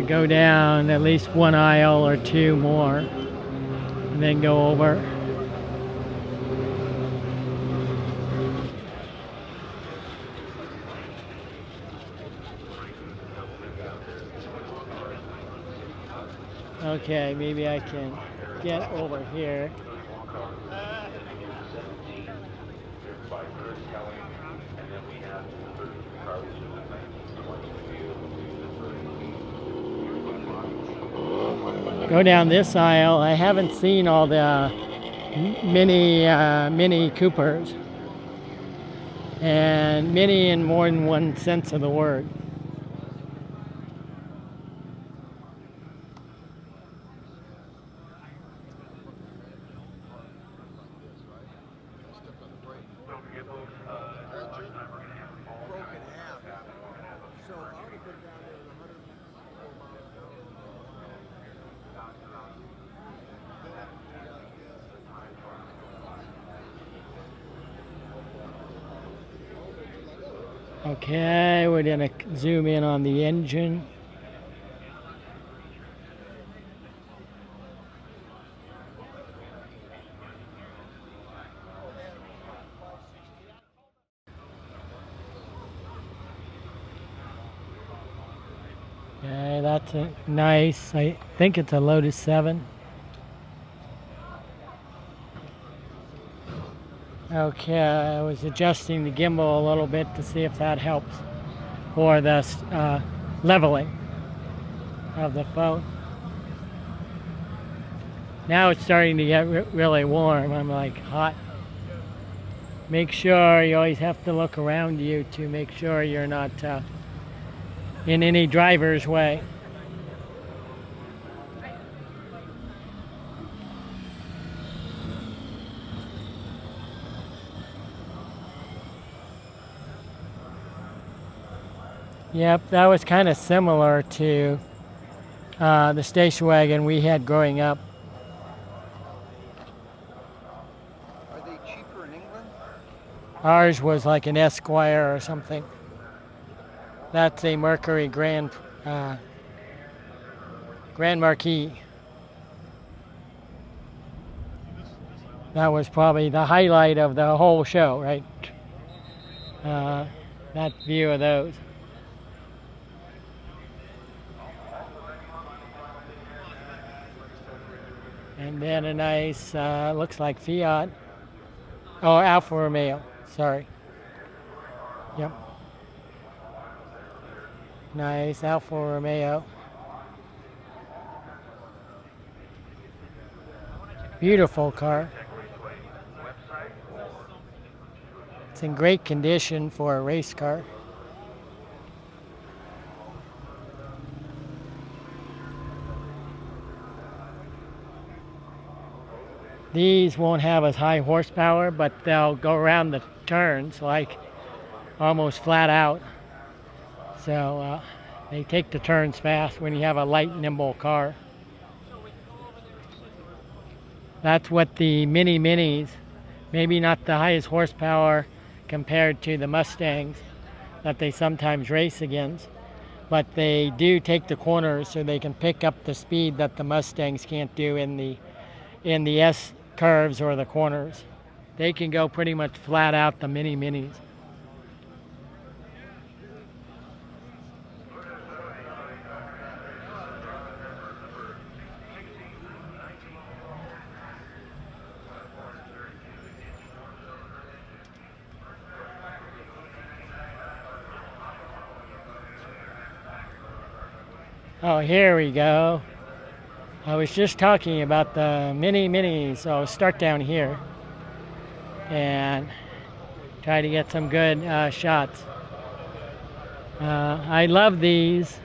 Go down at least one aisle or two more and then go over. Okay, maybe I can get over here. Go down this aisle. I haven't seen all the mini Coopers, and mini in more than one sense of the word. Okay, we're gonna zoom in on the engine. Okay, that's a nice, I think it's a Lotus 7. Okay, I was adjusting the gimbal a little bit to see if that helps for the leveling of the phone. Now it's starting to get really warm. I'm like hot. Make sure you always have to look around you to make sure you're not in any driver's way. Yep, that was kind of similar to the station wagon we had growing up. Are they cheaper in England? Ours was like an Esquire or something. That's a Mercury Grand Marquis. That was probably the highlight of the whole show, right? That view of those. And then a nice, looks like Fiat. Oh, Alfa Romeo, sorry. Yep. Nice Alfa Romeo. Beautiful car. It's in great condition for a race car. These won't have as high horsepower, but they'll go around the turns like almost flat out. So they take the turns fast when you have a light, nimble car. That's what the minis, maybe not the highest horsepower compared to the Mustangs that they sometimes race against, but they do take the corners so they can pick up the speed that the Mustangs can't do in the S curves or the corners. They can go pretty much flat out the minis. Oh, here we go. I was just talking about the minis, so I'll start down here and try to get some good shots. I love these.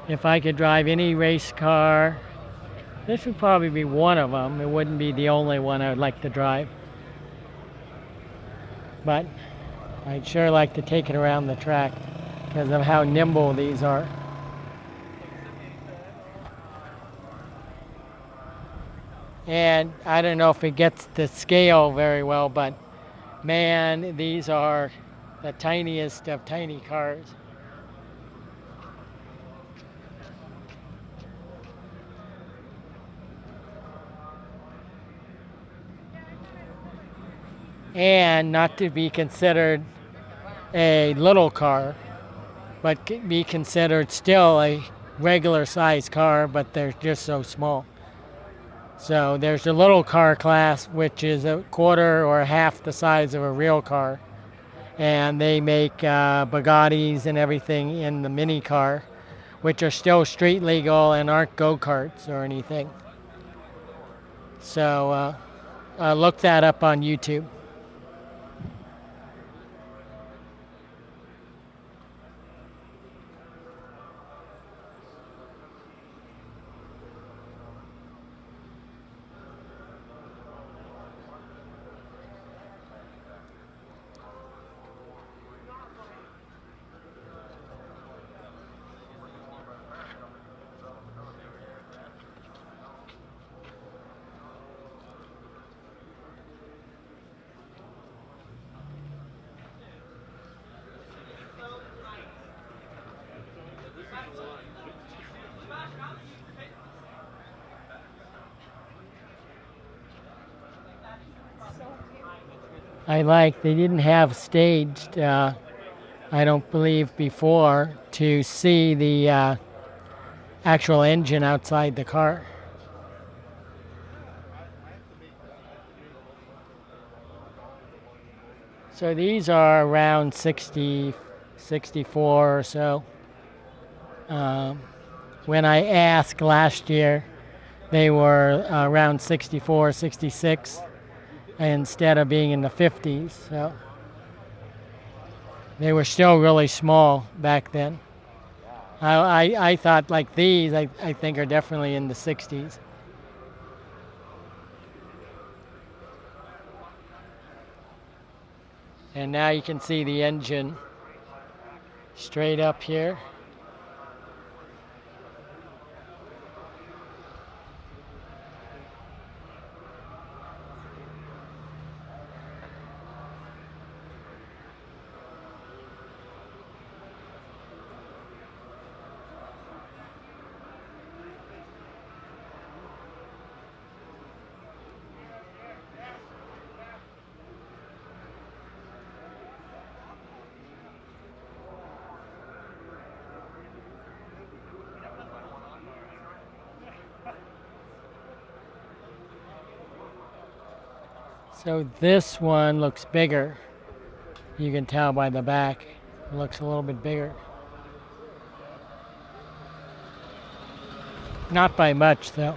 If I could drive any race car, this would probably be one of them. It wouldn't be the only one I would like to drive. But I'd sure like to take it around the track because of how nimble these are. And I don't know if it gets to scale very well, but man, these are the tiniest of tiny cars. And not to be considered a little car, but be considered still a regular size car, but they're just so small. So there's the little car class, which is a quarter or half the size of a real car. And they make Bugattis and everything in the mini car, which are still street legal and aren't go-karts or anything. So look that up on YouTube. They didn't have staged, I don't believe before, to see the actual engine outside the car. So these are around 60, 64 or so. When I asked last year, they were around 64, 66 instead of being in the 50s. So they were still really small back then. I thought like these, I think are definitely in the 60s. And now you can see the engine straight up here. So this one looks bigger. You can tell by the back. It looks a little bit bigger. Not by much, though.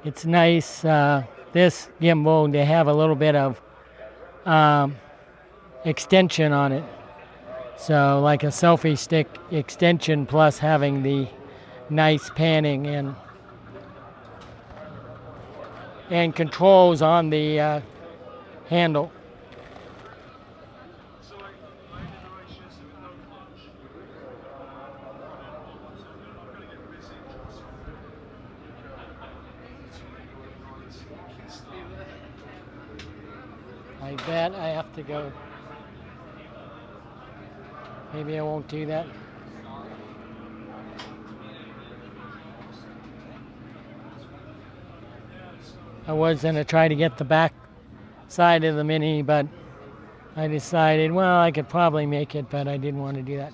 It's nice, this gimbal, to have a little bit of extension on it. So like a selfie stick extension plus having the nice panning and controls on the handle. I bet I have to go. Maybe I won't do that. I was going to try to get the back side of the Mini, but I decided, well, I could probably make it, but I didn't want to do that.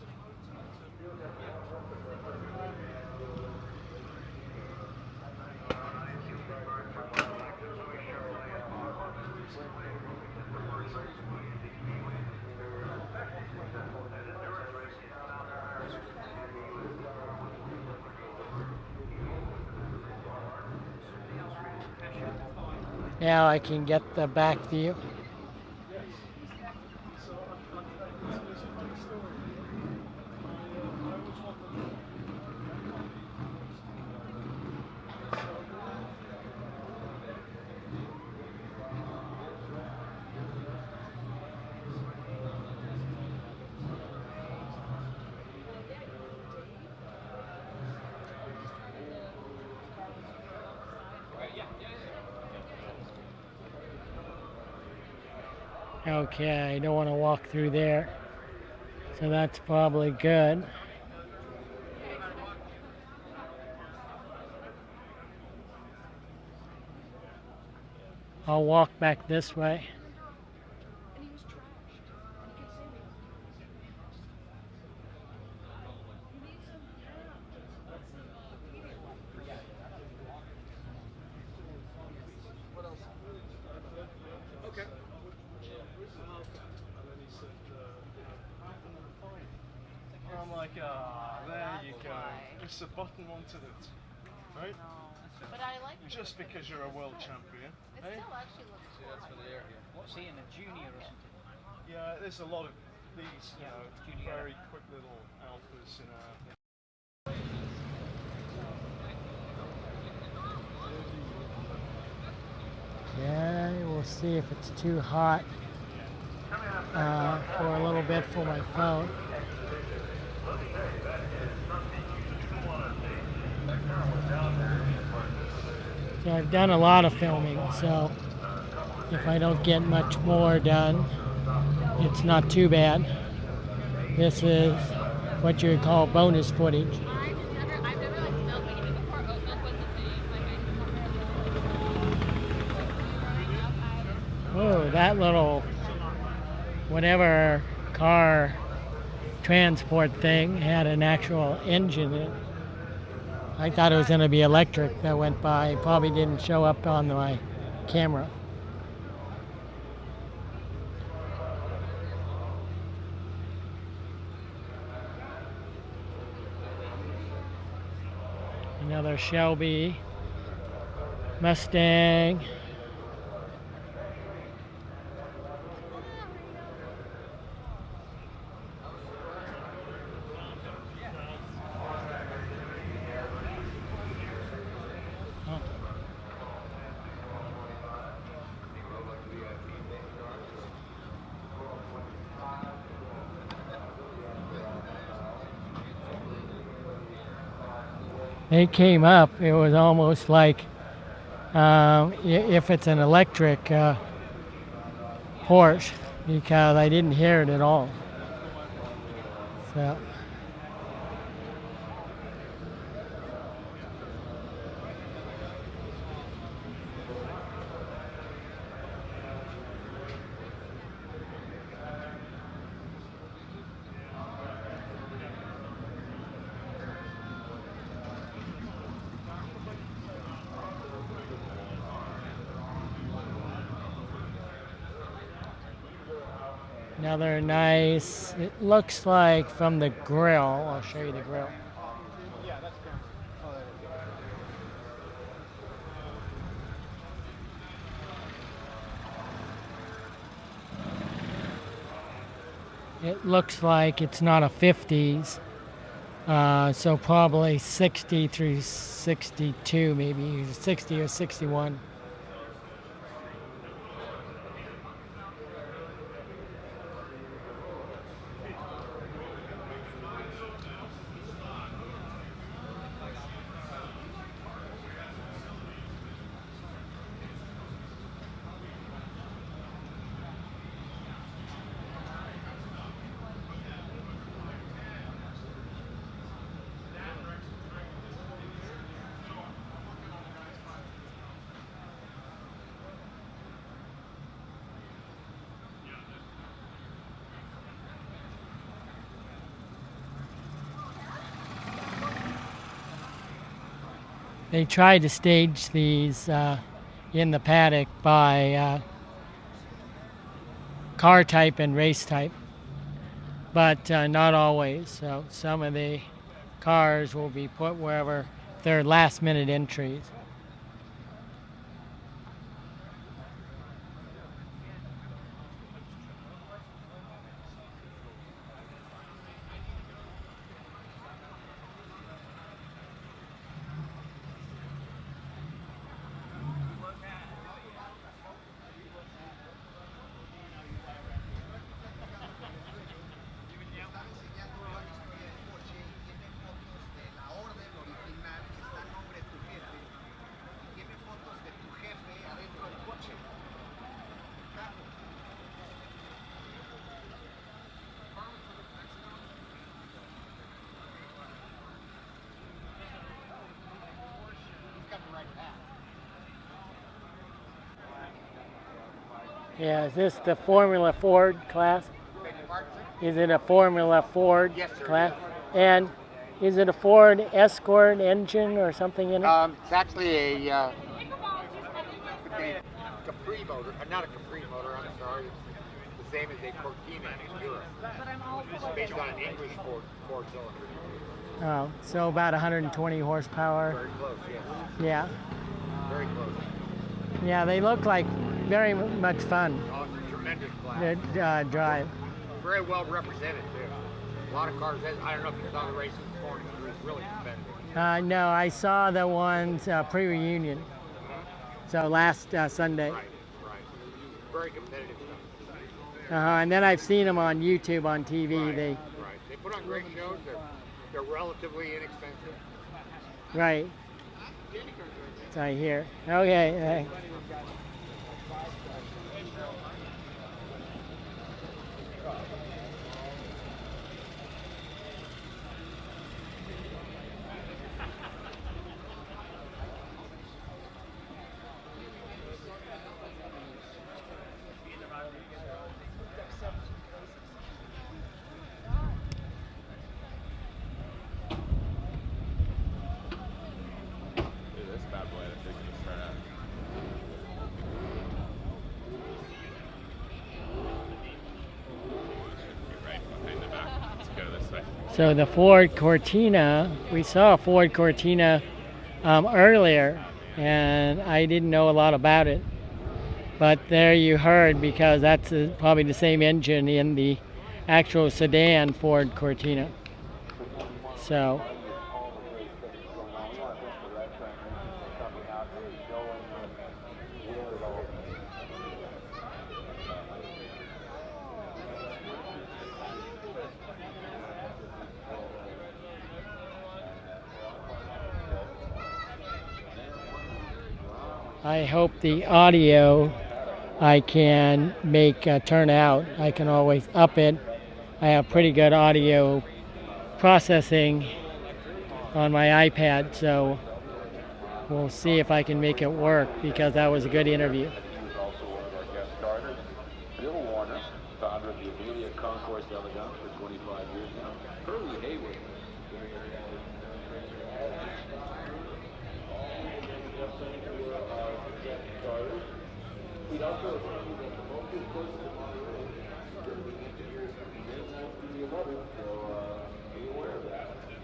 Now I can get the back view. Okay, I don't want to walk through there. So that's probably good. I'll walk back this way. Okay. And then he said, fine. And I'm like, there you go. Just a button wanted it. Right? But I like Just because you're a world champion. it Eh? still actually looks cool. That's for the air here. What's he in, a junior or something? Yeah, there's a lot of these, you know, junior. very quick little alphas in our. Okay, we'll see if it's too hot for a little bit for my phone. So I've done a lot of filming, so if I don't get much more done, it's not too bad. This is what you would call bonus footage. I've never liked milk. When you did before, oat milk was the thing. Oh, that little whatever car transport thing had an actual engine in it. I thought it was going to be electric that went by. Probably didn't show up on my camera. Another Shelby Mustang. They came up, it was almost like if it's an electric Porsche, because I didn't hear it at all. So. Another nice, it looks like from the grill, I'll show you the grill. Yeah, that's camera. Oh, there you go. It looks like it's not a 50s, so probably 60 through 62, maybe 60 or 61. They tried to stage these in the paddock by car type and race type, but not always. So some of the cars will be put wherever they're last minute entries. Yeah, is this the Formula Ford class? Is it a Formula Ford class? And is it a Ford Escort engine or something in it? It's actually a Capri motor, not a Capri motor, I'm sorry. It's the same as a Cortina in Europe. It's based on an English Ford cylinder. Oh, so about 120 horsepower. Very close, yes. Yeah. Very close. Yeah, they look like very much fun Oh, it's a tremendous class. to drive. Very well represented, too. A lot of cars, I don't know if you saw the races this morning, it was really competitive. No, I saw the ones pre-reunion. So last Sunday. Right. Very competitive stuff. And then I've seen them on YouTube, on TV. Right. They They put on great shows. They're relatively inexpensive. Right. So I hear. Okay. This bad boy, I think it's gonna start out. Right behind the back. Let's go this way. So the Ford Cortina, we saw a Ford Cortina earlier, and I didn't know a lot about it. But there you heard, because that's probably the same engine in the actual sedan Ford Cortina. So. I hope the audio I can make turn out. I can always up it. I have pretty good audio processing on my iPad, so we'll see if I can make it work, because that was a good interview. Also one of our guest starters, Bill Warner, founder of the Amelia Concourse Elegance for 25 years now. Curly Hayward.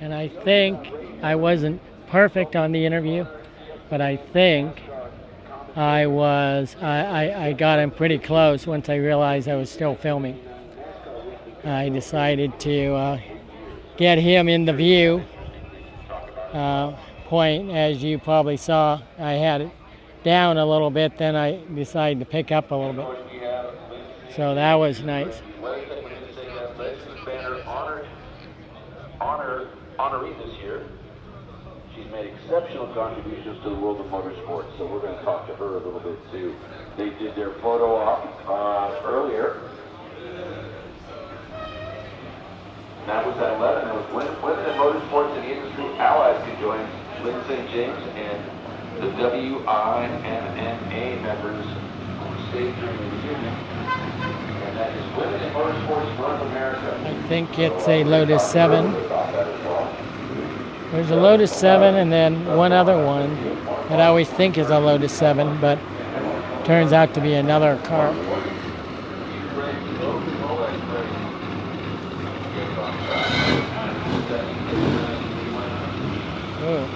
And I think I wasn't perfect on the interview, but I think I got him pretty close once I realized I was still filming. I decided to get him in the view point. As you probably saw, I had it down a little bit, then I decided to pick up a little bit. So that was nice. Honoree this year. She's made exceptional contributions to the world of motorsports, so we're going to talk to her a little bit too. They did their photo op earlier. That was at 11. It was Women in Motorsports and the Industry Allies who joined Lynn St. James and the WINNA members who stayed during the reunion. And that is Women in Motorsports North America. I think it's a Lotus 7. There's a Lotus 7 and then one other one that I always think is a Lotus 7, but turns out to be another car. Oh.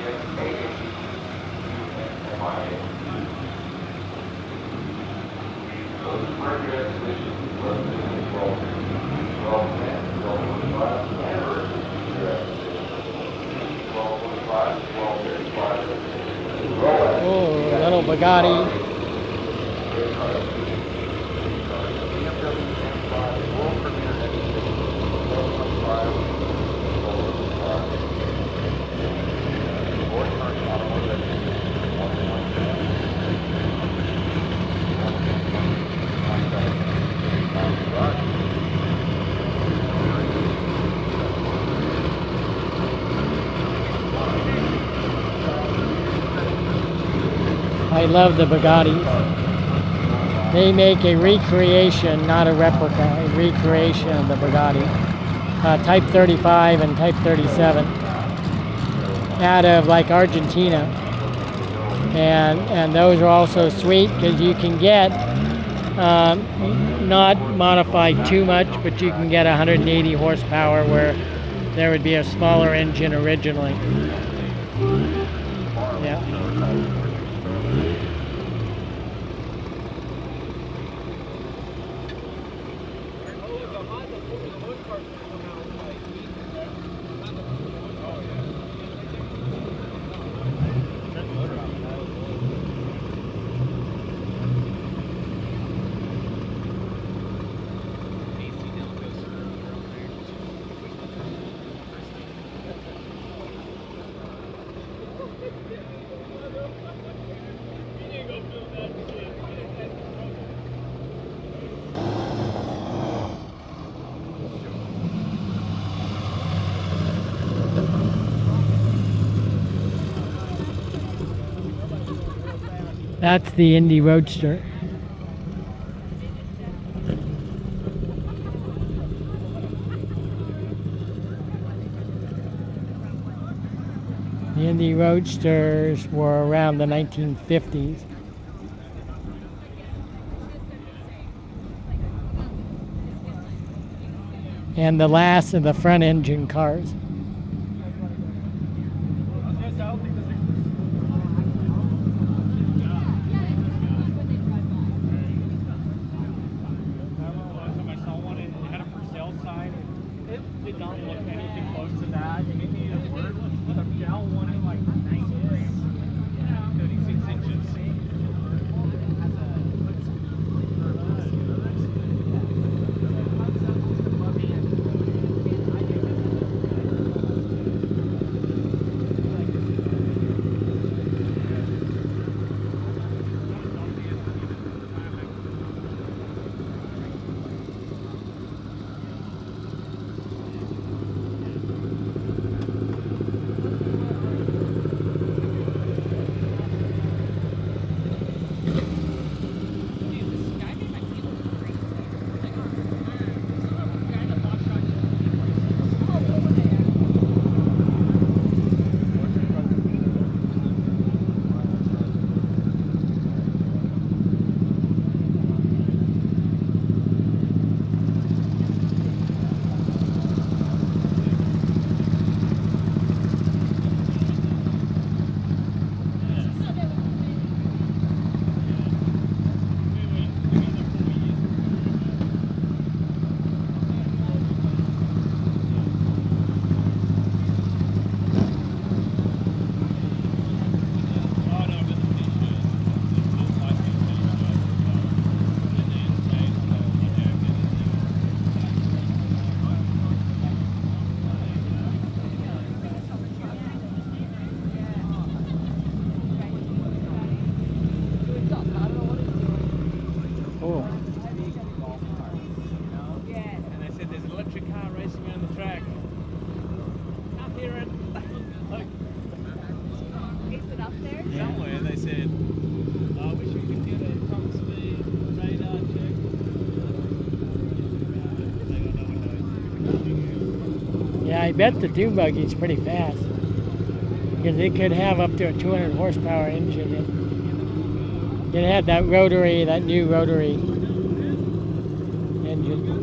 Oh, little Bugatti. I love the Bugattis. they make a recreation, not a replica, a recreation of the Bugatti. Type 35 and Type 37 out of like Argentina. And those are also sweet because you can get not modified too much, but you can get 180 horsepower where there would be a smaller engine originally. Yeah. That's the Indy Roadster. The Indy Roadsters were around the 1950s. And the last of the front engine cars. Yeah, I bet the dune buggy's pretty fast because it could have up to a 200 horsepower engine. It had that rotary, that new rotary engine.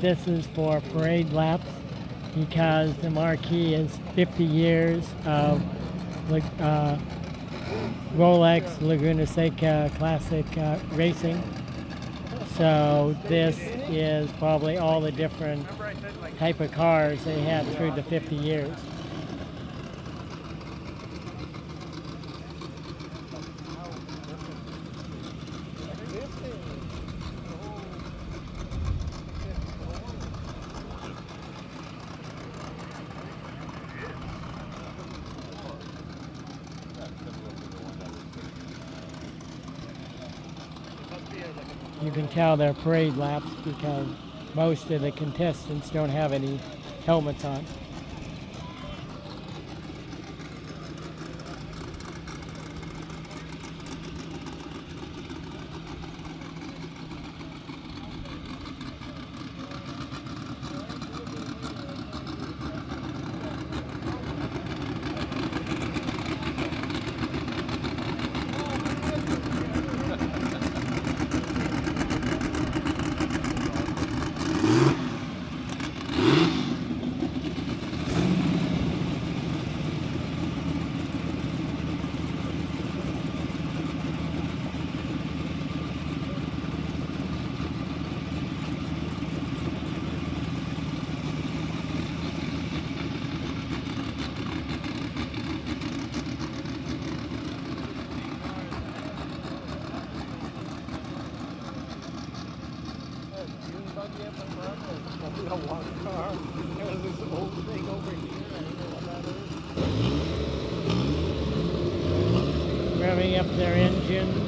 this is for parade laps because the marquee is 50 years of Rolex Laguna Seca Classic racing. So this is probably all the different type of cars they had through the 50 years. You can tell they're parade laps because most of the contestants don't have any helmets on. Revving up their engine.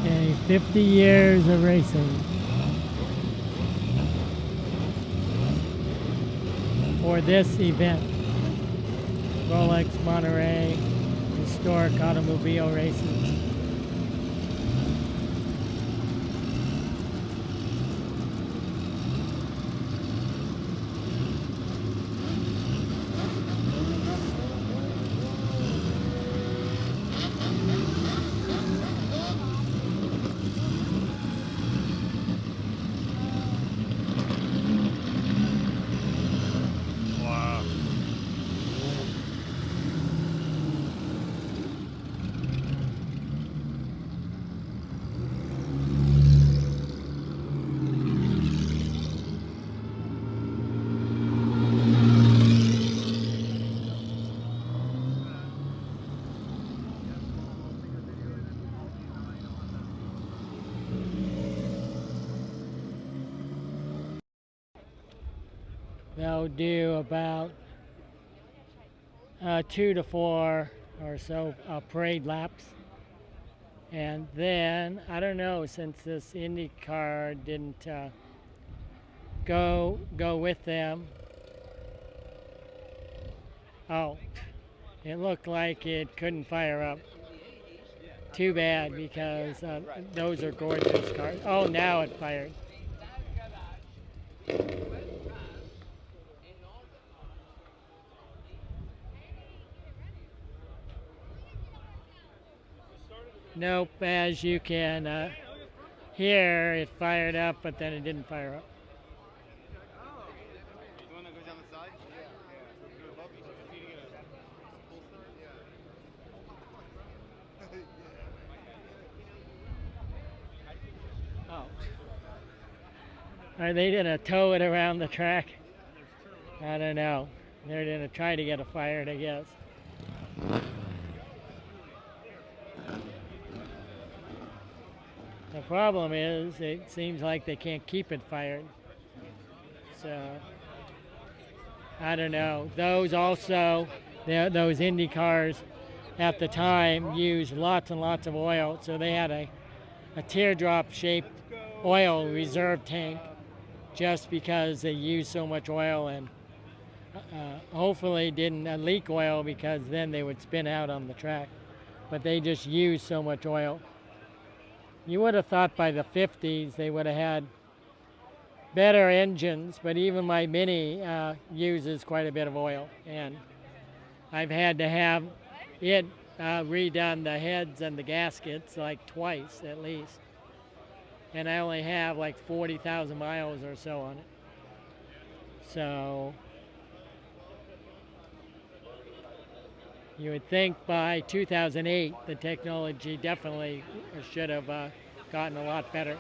Okay, 50 years of racing. For this event, Rolex Monterey Historic Automobile Races. They'll do about 2 to 4 or so parade laps. And then, I don't know, since this Indy car didn't go with them. Oh, it looked like it couldn't fire up. Too bad, because those are gorgeous cars. Oh, now it fired. Nope, as you can hear, it fired up, but then it didn't fire up. The one that goes down the side? Yeah. Are they gonna tow it around the track? I don't know. They're gonna try to get it fired, I guess. The problem is, it seems like they can't keep it fired. So, I don't know. Those also, those Indy cars at the time used lots and lots of oil, so they had a teardrop-shaped oil reserve tank just because they used so much oil, and hopefully didn't leak oil, because then they would spin out on the track. But they just used so much oil. You would have thought by the 50s they would have had better engines, but even my Mini uses quite a bit of oil, and I've had to have it redone, the heads and the gaskets, like twice at least. And I only have like 40,000 miles or so on it. So you would think by 2008 the technology definitely should have gotten a lot better.